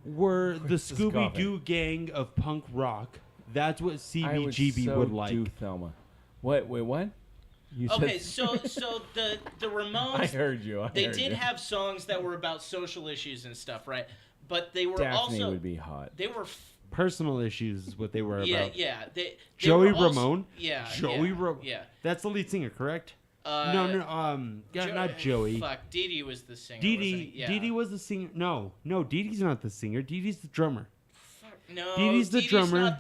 were the Scooby-Doo gang of punk rock, that's what CBGB would like.
Thelma. Wait, what?
Okay, so the Ramones.
I heard you.
They did have songs that were about social issues and stuff, right? But they were
Daphne would be hot.
They were
personal issues is what they were about.
Yeah.
Joey Ramone.
Yeah.
Joey Ramone.
Yeah.
That's the lead singer, correct? No. Not Joey.
Fuck, Dee Dee was the singer.
Dee Dee was the singer. No, Dee Dee's not the singer. Dee Dee's the drummer.
Fuck, no.
Dee Dee's the drummer.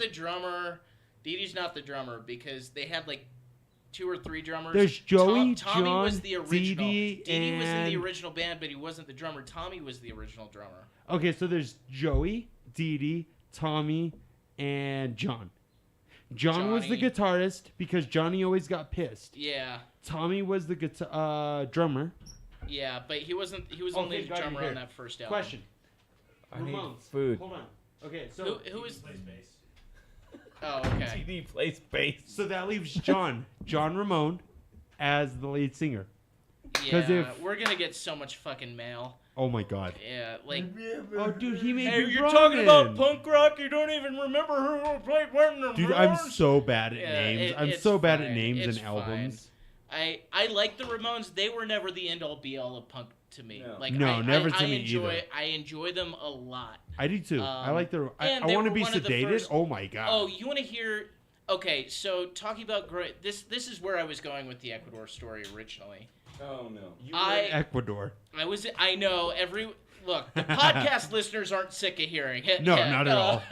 Dee Dee's not the drummer because they had like 2 or 3 drummers.
There's Joey,
Tommy
John,
was the original.
Dee
Dee was in the original band, but he wasn't the drummer. Tommy was the original drummer.
Okay, so there's Joey, Dee Dee, Tommy, and John. Johnny was the guitarist because Johnny always got pissed.
Yeah.
Tommy was the drummer.
Yeah, but he wasn't. He was only the drummer on that first album.
Question.
I need food.
Hold on. Okay, so
who is? Oh, okay.
TD plays bass.
So that leaves John Ramone as the lead singer.
Yeah, we're gonna get so much fucking mail.
Oh my god.
Yeah, like.
Oh, dude, he made
Hey,
me
you're talking about punk rock. You don't even remember who played what in the
Dude, I'm so bad at names. I'm so bad at names
and
albums.
I like the Ramones. They were never the end all be all of punk to me.
No.
Like
Never to me either.
I enjoy them a lot.
I do too. I like their. I want to be sedated. Oh my god.
Oh, you want to hear? Okay, so talking about this is where I was going with the Ecuador story originally.
Oh no.
You were in Ecuador.
I know Look, the podcast listeners aren't sick of hearing it.
No, not at all.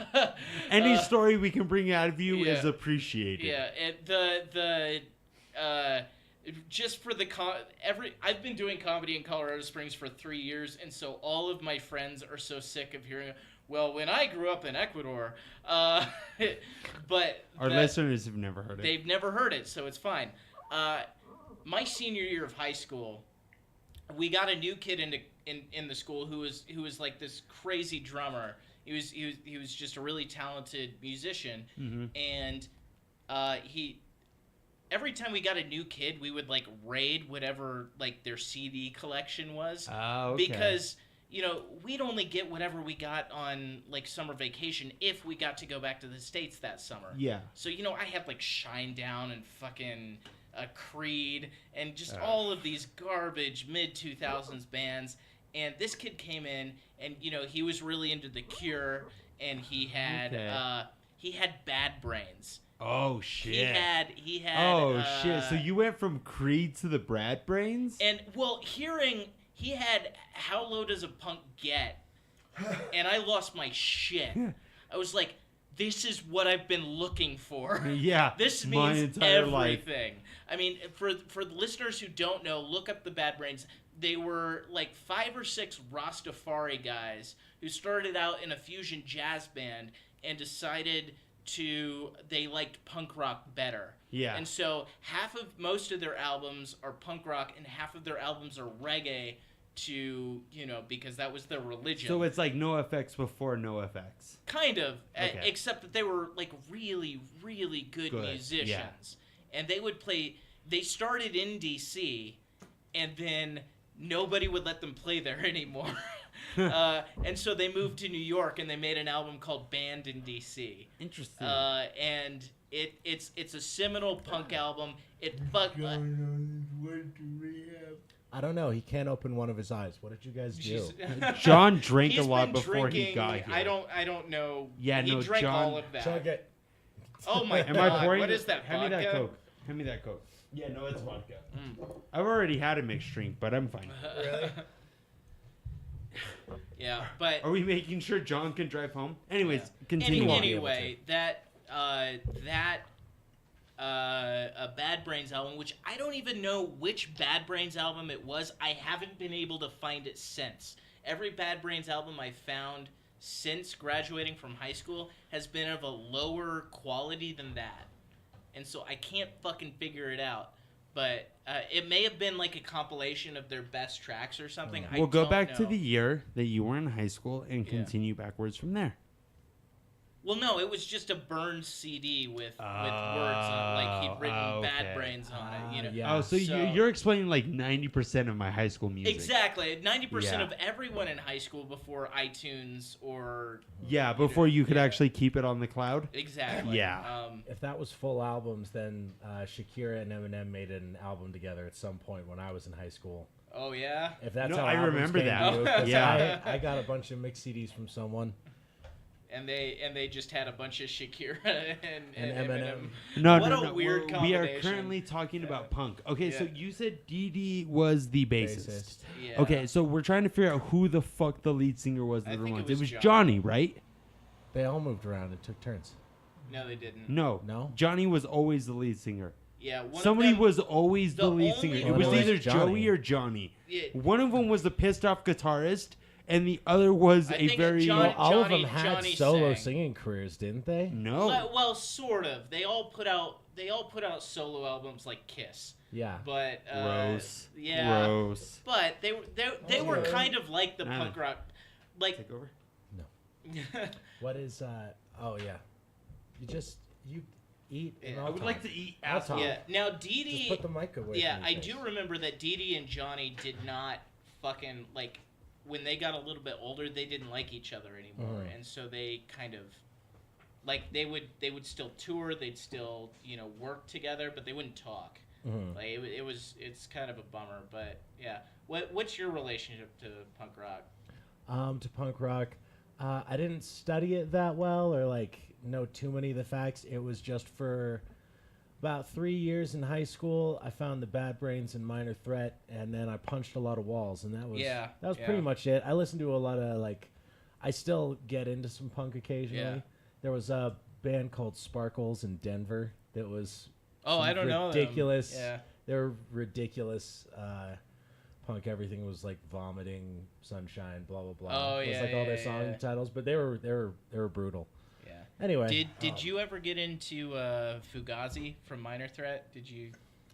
Any story we can bring out of you is appreciated.
Yeah, just for I've been doing comedy in Colorado Springs for 3 years, and so all of my friends are so sick of hearing, well, when I grew up in Ecuador, but
our listeners have never heard it.
They've never heard it, so it's fine. My senior year of high school, we got a new kid in the school who was like this crazy drummer. He was just a really talented musician, and every time we got a new kid, we would like raid whatever like their CD collection was.
Oh, okay.
Because we'd only get whatever we got on like summer vacation if we got to go back to the States that summer.
Yeah.
So I had like Shinedown and fucking Creed and just all of these garbage mid-2000s bands. And this kid came in and he was really into The Cure, and he had Bad Brains.
Oh shit.
He had
Oh shit. So you went from Creed to the Bad Brains?
And hearing he had How Low Does a Punk Get? And I lost my shit. I was like, this is what I've been looking for.
Yeah.
This
my
means
entire
everything.
life.
I mean, for the listeners who don't know, look up the Bad Brains. They were like 5 or 6 Rastafari guys who started out in a fusion jazz band and decided they liked punk rock better.
Yeah.
And so most of their albums are punk rock and half of their albums are reggae because that was their religion.
So it's like NoFX before NoFX.
Kind of,
Okay.
except that they were like really, really good musicians.
Yeah.
And they started in DC, and then nobody would let them play there anymore. And so they moved to New York, and they made an album called Banned in DC.
Interesting.
And it's a seminal punk album.
I don't know. He can't open one of his eyes. What did you guys do?
John drank a
He's
lot
been
before
drinking,
he got here.
I don't know.
Yeah,
he drank
John,
all of that.
Chug it.
Oh my
Am I
god!
pouring?
What is that?
Hand me
vodka?
that Coke. Hand me that Coke. Yeah, no, it's vodka. I've already had a mixed drink, but I'm fine.
Really? Yeah, but
Are we making sure John can drive home? Anyways, continue on.
Anyway, that Bad Brains album, which I don't even know which Bad Brains album it was. I haven't been able to find it since. Every Bad Brains album I've found since graduating from high school has been of a lower quality than that. And so I can't fucking figure it out. But it may have been like a compilation of their best tracks or something.
We'll go back
know.
to the year that you were in high school and continue backwards from there.
Well, no, it was just a burned CD with words on, like he'd written Bad Brains on it.
Yeah.
Oh, so you're explaining like 90% of my high school music.
Exactly, 90% of everyone in high school before iTunes or
before you could actually keep it on the cloud.
Exactly.
Yeah.
If that was full albums, then Shakira and Eminem made an album together at some point when I was in high school.
Oh yeah.
If that's
No,
how
I
albums
remember
came
that.
to you, 'cause
Yeah.
I got a bunch of mixed CDs from someone.
And they just had a bunch of Shakira and Eminem.
No,
What
no,
a
no.
weird
We are
combination.
currently talking about punk. Okay,
Yeah.
so you said Dee was the bassist.
Yeah.
Okay, so we're trying to figure out who the fuck the lead singer was.
I
in the
think it
Ramones.
was
It was
Johnny.
Johnny, right?
They all moved around and took turns.
No, they didn't.
No. Johnny was always the lead singer.
Yeah.
Somebody was always the lead singer.
only
It was
one-
either
Johnny.
Joey or Johnny.
Yeah.
One of them was the pissed off guitarist, and the other was
I
a
think
very
Johnny-
All of them had
Johnny
solo
sang.
singing careers, didn't they?
no.
Well, sort of. They all put out solo albums like Kiss.
Yeah.
But
Gross.
Yeah.
Gross.
But they were
Okay.
kind of like the
I
punk rock, like.
Take over.
What is oh yeah. You eat and
Yeah.
I'll
I would
talk.
like to eat
I'll
apple.
talk.
Yeah. Now Dee
Just
Dee.
put the mic away.
Yeah,
from
I
your
do
face.
remember that Dee Dee and Johnny did not fucking like when they got a little bit older. They didn't like each other anymore, and so they kind of like they would still tour. They'd still work together, but they wouldn't talk. Like it's kind of a bummer, but yeah. What's your relationship to punk rock?
To punk rock. I didn't study it that well or like know too many of the facts. It was just for about 3 years in high school. I found the Bad Brains and Minor Threat, and then I punched a lot of walls, and that was pretty much it. I listened to a lot of I still get into some punk occasionally.
Yeah.
There was a band called Sparkles in Denver that was
I don't know them.
ridiculous.
Yeah.
They were ridiculous. Punk, everything was like vomiting, sunshine, blah blah blah.
Oh,
it was
yeah,
like all
yeah,
their
yeah,
song
yeah.
titles, but they were brutal.
Yeah.
Anyway,
Did you ever get into Fugazi from Minor Threat? Did you?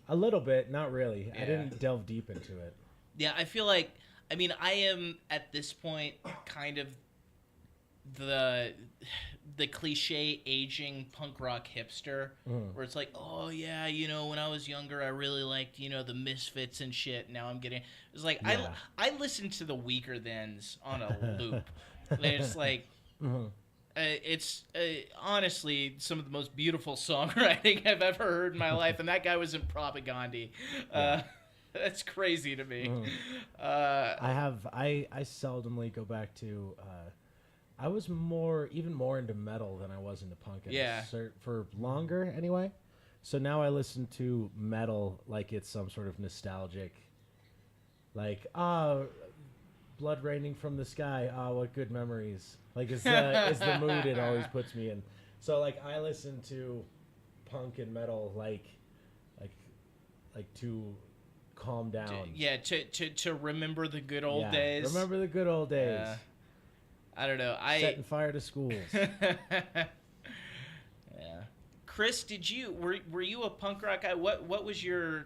a little bit, not really.
Yeah.
I didn't delve deep into it.
Yeah, I feel like I am at this point kind of the cliche aging punk rock hipster, where it's like, oh yeah, you know, when I was younger, I really liked, you know, the Misfits and shit. Now I'm getting, it's like, I listened to the Weaker Thans on a loop. It's like, it's honestly some of the most beautiful songwriting I've ever heard in my life, and that guy was in Propagandhi. That's crazy to me.
I seldomly go back to. I was even more into metal than I was into punk. For longer anyway. So now I listen to metal like it's some sort of nostalgic, like blood raining from the sky. What good memories. Like is the mood it always puts me in. So like I listen to punk and metal like to calm down.
Yeah, to remember the good old days.
Remember the good old days.
I don't know.
Setting fire to schools.
Yeah. Chris, were you a punk rock guy? What was your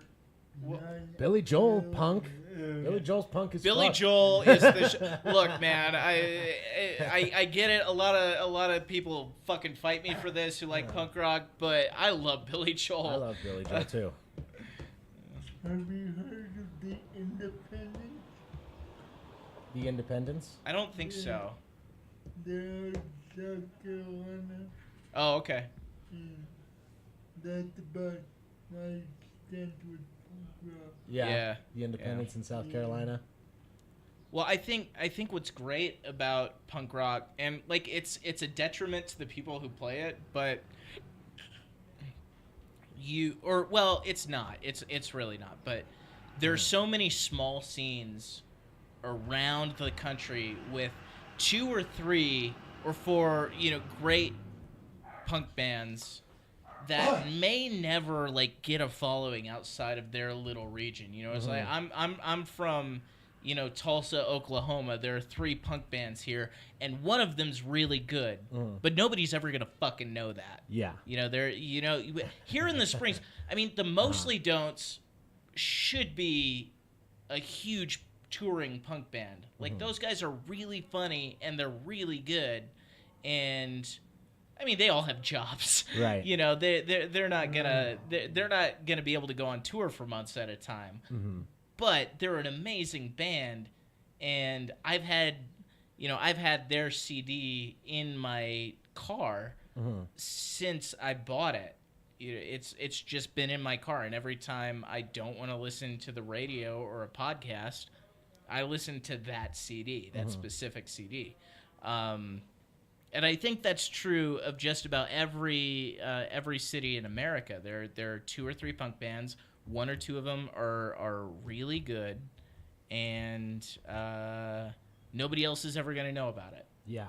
Billy Joel punk? Billy Joel's punk is
Billy
fuck.
Joel is the look, man. I get it. A lot of people fucking fight me for this who like punk rock, but I love Billy Joel.
I love Billy Joel too.
Have you heard of the Independents?
The Independents?
I don't think so.
They're South Carolina.
Oh, okay.
That's about my extent with punk rock.
Yeah. The Independents in South Carolina.
Well, I think what's great about punk rock, and like it's a detriment to the people who play it, but it's not. It's really not. But there's so many small scenes around the country with 2 or 3 or 4, you know, great punk bands that may never like get a following outside of their little region. You know, it's like I'm from, you know, Tulsa, Oklahoma. There are 3 punk bands here, and one of them's really good, but nobody's ever gonna fucking know that.
Yeah.
You know, they're, you know, here in the Springs. I mean, the Mostly Don'ts should be a huge touring punk band. Like those guys are really funny and they're really good, and I mean they all have jobs.
Right.
You know, they're not gonna be able to go on tour for months at a time. But they're an amazing band, and I've had their CD in my car since I bought it. You know, it's just been in my car, and every time I don't want to listen to the radio or a podcast, I listen to that CD, that specific CD. And I think that's true of just about every city in America. There are 2 or 3 punk bands. 1 or 2 of them are really good, and nobody else is ever going to know about it.
Yeah.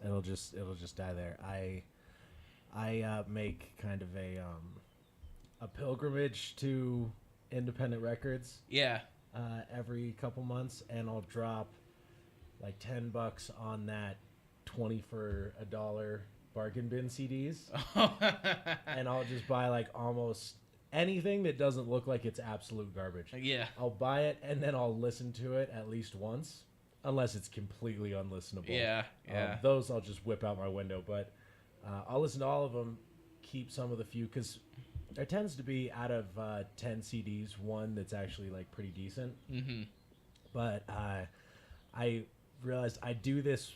It'll just die there. I make kind of a pilgrimage to independent records.
Yeah.
Every couple months, and I'll drop like $10 on that 20 for $1 bargain bin CDs, and I'll just buy like almost anything that doesn't look like it's absolute garbage.
Yeah,
I'll buy it and then I'll listen to it at least once, unless it's completely unlistenable.
Yeah.
Those I'll just whip out my window, but I'll listen to all of them. Keep some of the few, because there tends to be, out of 10 CDs, one that's actually like pretty decent. But I realized I do this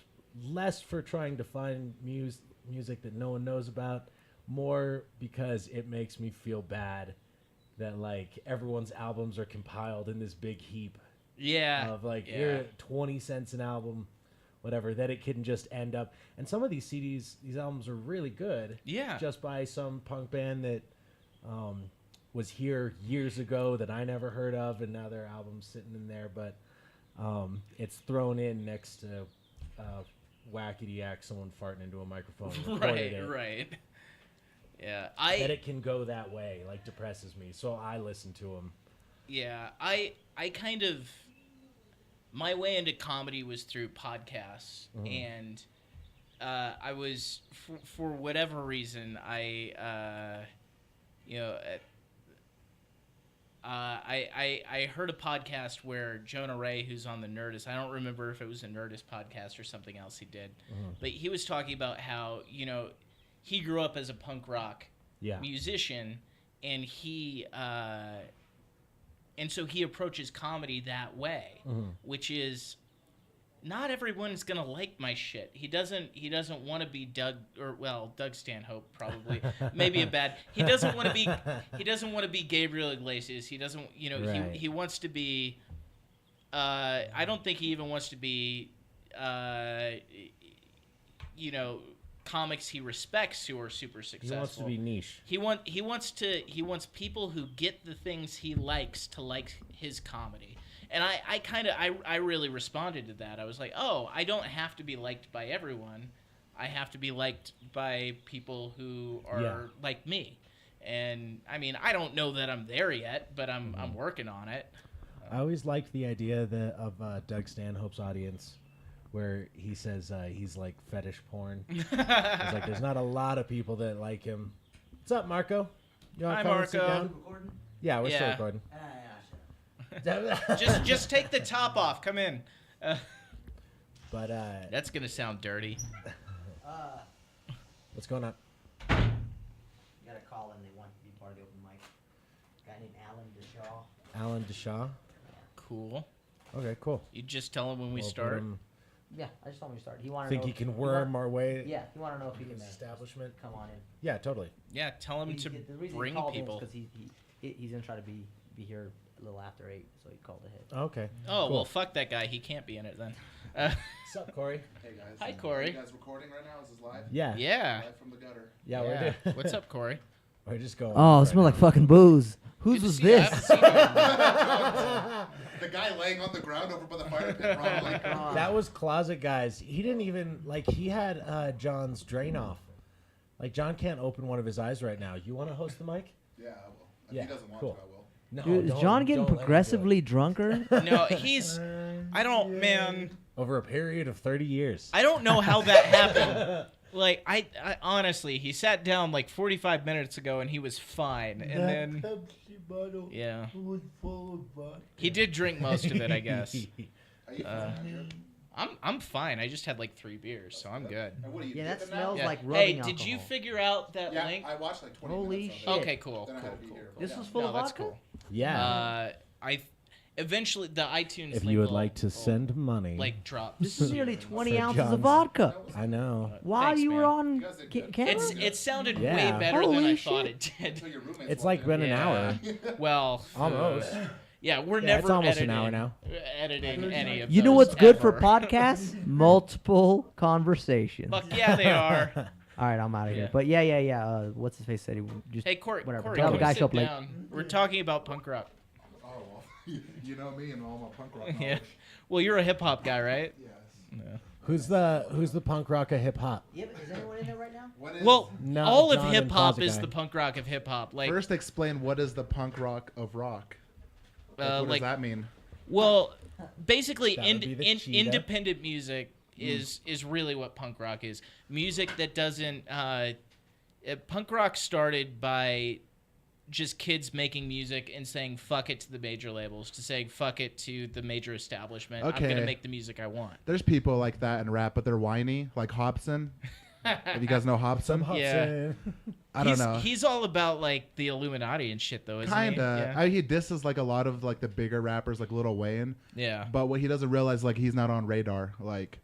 less for trying to find music that no one knows about, more because it makes me feel bad that like everyone's albums are compiled in this big heap. Of like, here, 20 cents an album, whatever, that it can just end up. And some of these CDs, these albums are really good.
Yeah.
Just by some punk band that was here years ago that I never heard of, and now their album's sitting in there, but it's thrown in next to Wackety Act, someone farting into a microphone.
Right. Yeah,
that it can go that way, like, depresses me, so I listen to them.
Yeah, I kind of, my way into comedy was through podcasts, and I was, for whatever reason, I heard a podcast where Jonah Ray, who's on the Nerdist, I don't remember if it was a Nerdist podcast or something else he did, but he was talking about how, you know, he grew up as a punk rock musician, and so he approaches comedy that way, which is not everyone's gonna like my shit. He doesn't want to be Doug Stanhope probably, maybe a bad. He doesn't want to be Gabriel Iglesias. He doesn't, you know, right. he wants to be. I don't think he even wants to be, you know, comics he respects who are super successful.
He wants to be niche.
He wants people who get the things he likes to like his comedy. And I really responded to that. I was like, oh, I don't have to be liked by everyone. I have to be liked by people who are like me. And I mean, I don't know that I'm there yet, but I'm working on it.
I always liked the idea of Doug Stanhope's audience, where he says he's like fetish porn. It's like there's not a lot of people that like him. What's up, Marco? You want to come and sit down? Yeah, we're still recording.
just take the top off. Come in.
But
that's gonna sound dirty.
What's going on?
You got a call and they want to be part of the open mic. A guy named Alan Deshaw.
Cool.
Okay, cool.
You just tell him when we start.
Yeah, I just told him we start. He wanted
think
to know
he can worm our way.
Yeah, he wanted to know if he can
establishment.
Come on in.
Yeah, totally.
Yeah, tell him to bring people.
Because he's gonna try to be here a little after 8, so he called ahead.
Okay.
Oh, cool. Well, fuck that guy. He can't be in it then.
What's up, Corey?
Hey, guys.
Hi, Corey.
Are you guys recording right now? Is this live?
Yeah.
Yeah.
Live from the gutter.
Yeah, we're doing.
What's up, Corey?
We're just going.
Oh, it smells like fucking booze. Whose was this?
The guy laying on the ground over by the fire pit, probably.
That was Closet Guys. He didn't even, he had John's drain off. Like, John can't open one of his eyes right now. You want to host the mic?
Yeah, I will. If he doesn't want to, I will.
No,
dude, is John getting progressively drunker?
No, man.
Over a period of 30 years.
I don't know how that happened. Like, I honestly, he sat down like 45 minutes ago and he was fine. And then
Pepsi bottle was full of vodka.
He did drink most of it, I guess.
Are you fine?
I'm fine. I just had like 3 beers, so I'm good.
Yeah, that smells
Yeah.
like rubbing
Hey,
alcohol.
did you figure out that link?
I watched like 20
Holy
minutes of
shit.
it.
Okay, cool.
Then I had to be here.
This was full of
that's
vodka?
cool.
Yeah.
Eventually the iTunes
If
link
you would
will-
like to send money.
like drop.
This is nearly 20
For
ounces
John's-
of vodka.
I know.
While
Thanks,
you were
man.
on
You guys did good.
camera?
It sounded
Yeah.
way better than
Holy
I thought it
shit.
did.
Until your roommates
It's
walked
like
in.
been an hour.
Well,
Almost.
yeah, we're
Yeah,
never
it's almost
editing,
an hour now.
editing any of
You know
those
what's good for
ever.
podcasts? Multiple conversations.
Fuck yeah, they are.
All right, I'm out of here.
Yeah.
But yeah. What's his face said he just
Hey, Corey,
whatever.
Corey,
Tell the
come
guy
sit
show up late.
down. We're talking about punk rock.
Oh, well, you know me and all my punk rock knowledge.
Yeah. Well, you're a hip hop guy, right?
Yes.
Yeah.
Who's the punk rock of hip hop?
Yeah, but is anyone in there right now?
What is,
Well,
No,
all of
John
hip
and
hop
Closet
is
Guy.
the punk rock of hip hop. Like,
First, explain what is the punk rock of rock. What does that mean?
well, basically,
That would be the cheetah.
independent music is really what punk rock is. Music that doesn't. Punk rock started by just kids making music and saying fuck it to the major labels, to saying fuck it to the major establishment. I'm
Okay.
gonna make the music I want.
There's people like that in rap, but they're whiny, like Hobson. If you guys know Hobson,
Yeah.
I don't know.
He's all about like the Illuminati and shit, though, isn't
Kinda.
he?
He disses like a lot of like the bigger rappers, like Lil Wayne.
Yeah.
But what he doesn't realize, like he's not on radar. Like,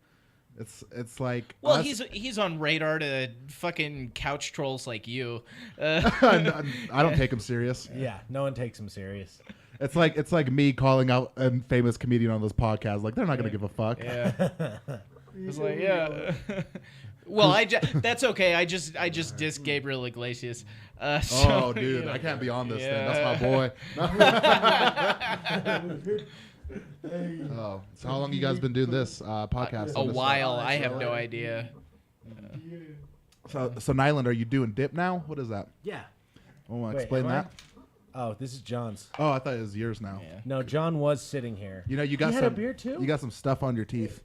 it's like.
Well,
us-
he's on radar to fucking couch trolls like you.
I don't take him serious.
Yeah, no one takes him serious.
It's like me calling out a famous comedian on this podcast. Like they're not gonna give a fuck.
Yeah. It's like, yeah. Well, that's okay. I just dissed Gabriel Iglesias.
Oh,
So,
dude,
you know.
I can't be on this
Yeah.
thing. That's my boy. Oh, so how long you guys been doing this podcast?
A
on this
while. I have no idea.
So Nyland, are you doing dip now? What is that?
Yeah.
Want to
Wait,
explain
am I?
that?
Oh, this is John's.
Oh, I thought it was yours now.
Yeah.
No, John was sitting here.
You know, you got
He
some.
had a beer too?
You got some stuff on your teeth.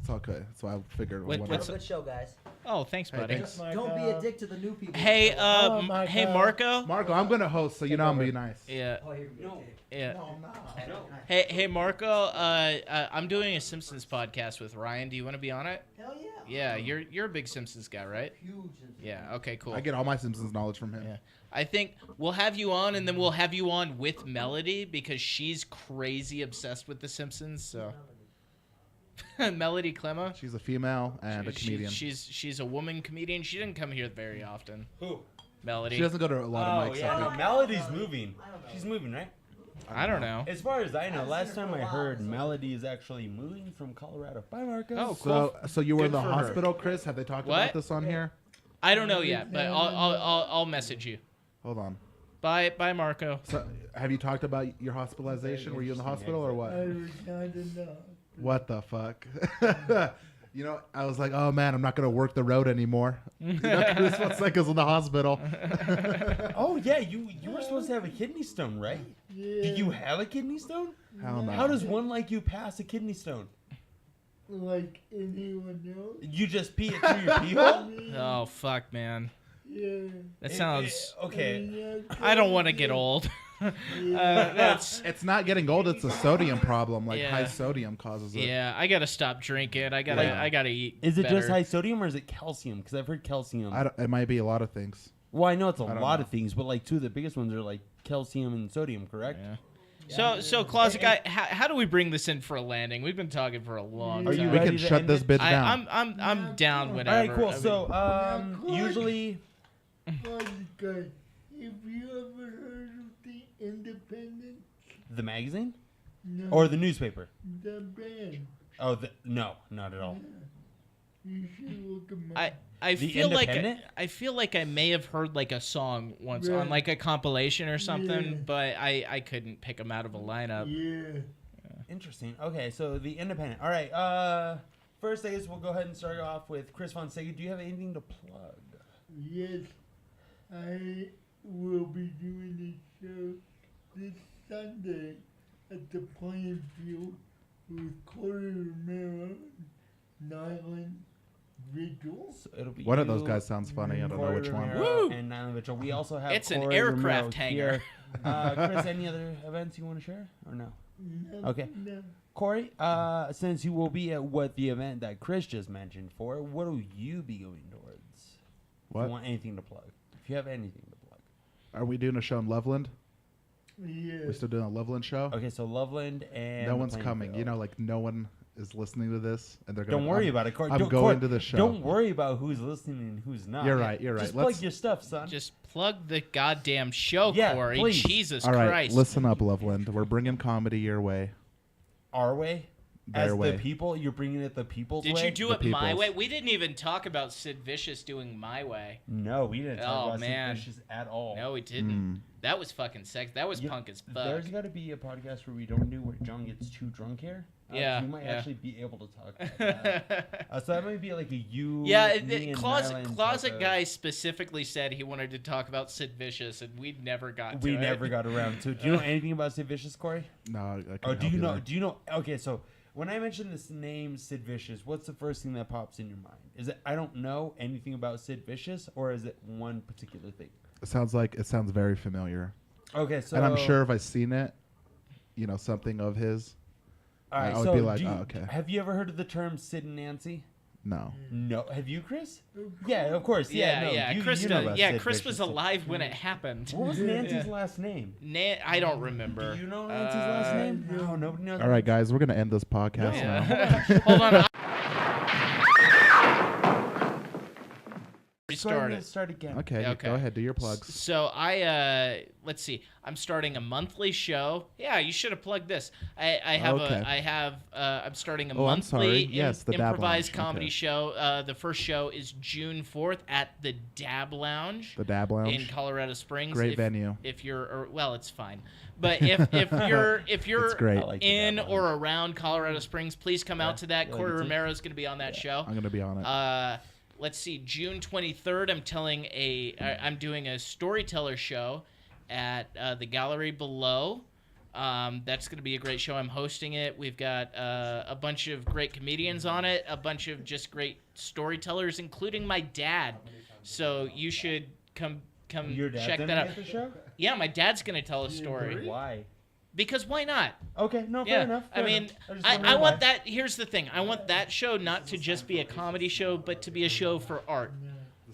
It's all good. That's why I figured.
What's
Good show, guys.
Oh, thanks, buddy.
Thanks,
Don't be a dick to the new people.
Hey,
Hello, Marco.
hey, Marco.
Marco, I'm gonna host, so you know I'm gonna be nice.
Yeah.
Oh, you're no.
Yeah.
No, I'm not.
Hey, Marco. I'm doing a Simpsons podcast with Ryan. Do you want to be on it?
Hell yeah.
Yeah, you're a big Simpsons guy, right?
Huge.
Yeah. Okay. Cool.
I get all my Simpsons knowledge from him.
Yeah. I think we'll have you on, and then we'll have you on with Melody because she's crazy obsessed with The Simpsons. So, Melody Clemma.
She's a female and a comedian.
She's a woman comedian. She didn't come here very often.
Who?
Melody.
She doesn't go to a lot of mics.
Yeah,
I
no,
think.
Melody's moving. She's moving, right?
I don't know.
As far as I know, last time I heard, Melody is actually moving from Colorado. Bye, Marcus.
Oh, cool.
So you were in
Good
the
for her.
hospital, Chris? Have they talked
What?
about this on here?
I don't know yet, but I'll message you.
Hold on.
Bye, Marco.
So have you talked about your hospitalization? Were you in the hospital or what?
I was not enough.
What the fuck? You know, I was like, oh man, I'm not gonna work the road anymore. You know, Chris Fonseca's in the hospital.
Oh yeah, you were supposed to have a kidney stone, right?
Yeah.
Did you have a kidney stone?
Hell no.
How does one like you pass a kidney stone?
Like anyone else?
You just pee it through your pee hole?
Oh fuck, man.
Yeah.
That sounds.
Okay.
I don't want to get old. That's.
It's not getting old. It's a sodium problem. Like
Yeah.
high sodium causes it.
Yeah, I gotta stop drinking. I gotta eat.
Is it
better.
just high sodium or is it calcium? Because I've heard calcium.
It might be a lot of things.
Well, I know it's a
don't
lot
know.
of things, but like two of the biggest ones are like calcium and sodium, correct?
Yeah. So Closet Guy, how do we bring this in for a landing? We've been talking for a long
Are
time.
you
We
ready
can
to
shut
end
this
it?
bitch down.
I'm down whenever.
All right, cool.
I mean-
So, usually,
Because if you ever heard of the Independent,
the magazine
no,
or the newspaper?
the band,
Oh, no, not at all.
you should look them up.
I
The
feel like
Independent?
I feel like I may have heard like a song once on
Right.
like a compilation or something,
Yeah.
but I couldn't pick them out of a lineup.
Yeah.
Interesting. Okay, so the Independent. All right. First, I guess we'll go ahead and start off with Chris Fonseca. Do you have anything to plug?
Yes, I will be doing a show this Sunday at the Playing Field with Corey Romero, Nyland Vigil.
So it'll be
One of
you,
those guys sounds funny. I don't know
Corey
which one.
Romero, and Nyland Vigil. We also have
It's an
Corey
aircraft
Romero
hangar.
here. Chris, any other events you want to share or no?
No,
Okay.
No.
Corey, since you will be at the event that Chris just mentioned for, what will you be going towards? If
What?
you want anything to plug. If you have anything to plug.
Are we doing a show in Loveland?
Yeah.
We still doing a Loveland show?
Okay, so Loveland and
No
the
one's
Playing
coming. You
Field.
know, like no one is listening to this, and they're gonna.
Don't worry about it, Corey.
I'm
Don't,
going
Corey,
to the show.
Don't worry about who's listening and who's not.
You're right. You're right.
Just
Let's.
plug your stuff, son.
Just plug the goddamn show,
Yeah,
Corey.
please.
Jesus
All right,
Christ.
listen up, Loveland. We're bringing comedy your way.
Our way?
Their
As
way.
the people? You're bringing it the people's
Did
way?
you do
The
it my
people's.
way? We didn't even talk about Sid Vicious doing my way.
No, we didn't talk
Oh,
about
man.
Sid Vicious at all.
No, we didn't.
Mm.
That was fucking sex. That was
You-
punk as fuck.
There's got to be a podcast where we don't do where John gets too drunk here.
Yeah,
You might
yeah.
actually be able to talk about that. So that might be like a you.
Yeah,
me, and
Closet
Nyland
Closet
type of-
Guy specifically said he wanted to talk about Sid Vicious, and we never got to
We
it.
never got around to. Do you know anything about Sid Vicious, Corey?
No, I can't
Or do
help
you know?
there.
Do you know? Okay, so when I mention this name Sid Vicious, what's the first thing that pops in your mind? Is it I don't know anything about Sid Vicious, or is it one particular thing?
It sounds very familiar.
Okay, so
and I'm sure if I've seen it, you know, something of his.
All right,
I would
so
be like,
do you,
oh, okay.
Have you ever heard of the term Sid and Nancy?
No.
No, have you, Chris? Yeah, of course.
Yeah,
no,
yeah.
You,
Chris,
you know about Sid
Chris
Vicious.
was alive when it happened.
What was Nancy's last name?
I don't remember.
Do you know Nancy's last name? No, nobody knows.
All right, guys, we're gonna end this podcast now.
Hold on.
Go ahead
Restart
and
it.
start again.
Okay,
Okay.
go ahead, do your plugs.
So let's see. I'm starting a monthly show. Yeah, you should have plugged this. I'm starting a
Oh, I'm
monthly
sorry. Yes, the Dab
improvised
Lounge.
comedy
Okay.
show. The first show is June 4th at the Dab Lounge.
The Dab Lounge.
In Colorado Springs.
Great venue.
If you're, well, it's fine. But if you're
It's great.
I like the
in
Dab
or
Lounge.
around Colorado Springs, please come out to that.
You like
Corey
it too?
Romero is going to be on that show.
I'm gonna be on it.
Let's see, June 23rd, I'm doing a storyteller show at the gallery below.
That's going to be a great show. I'm hosting it. We've got a bunch of great comedians on it, a bunch of just great storytellers, including my dad. So you should come
Your dad's
check
gonna
that out.
get the show?
Yeah, my dad's going to tell a story.
Why?
Because why not?
Okay, no,
Yeah,
fair enough.
I mean, I want that. Here's the thing. I want that show not to just be a comedy show, but to be a show for art.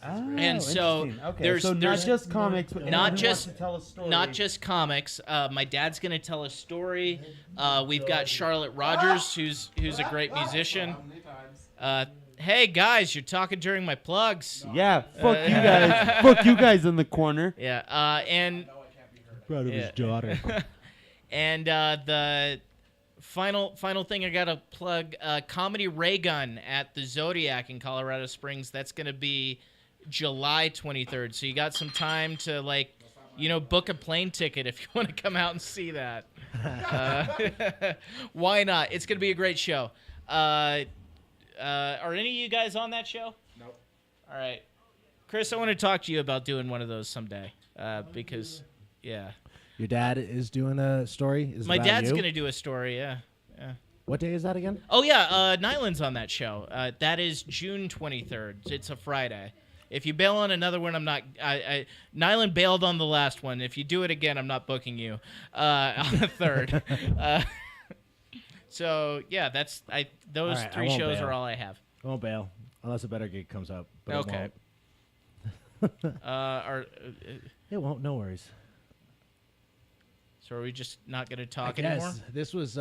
And so there's
not just comics, but
not just
to tell a story.
not just comics. My dad's gonna tell a story. We've got Charlotte Rogers, who's a great musician. Hey guys, you're talking during my plugs.
Yeah, fuck you guys. Fuck you guys in the corner.
Yeah, and
Proud of his daughter.
and the final thing I gotta plug: Comedy Ray Gun at the Zodiac in Colorado Springs. That's gonna be July 23rd. So you got some time to book a plane ticket if you want to come out and see that. Why not? It's gonna be a great show. Are any of you guys on that show?
Nope.
All right, Chris, I want to talk to you about doing one of those someday. Because, yeah.
Your dad is doing a story?
My dad's going to do a story, yeah.
What day is that again?
Oh, yeah, Nyland's on that show. That is June 23rd. It's a Friday. If you bail on another one, I'm not... Nyland bailed on the last one. If you do it again, I'm not booking you on the 3rd. So, yeah, those
right,
three shows are all I have.
I won't bail, unless a better gig comes up. But
Okay.
It won't. It won't, no worries.
So are we just not going to talk
Yes,
anymore?
this was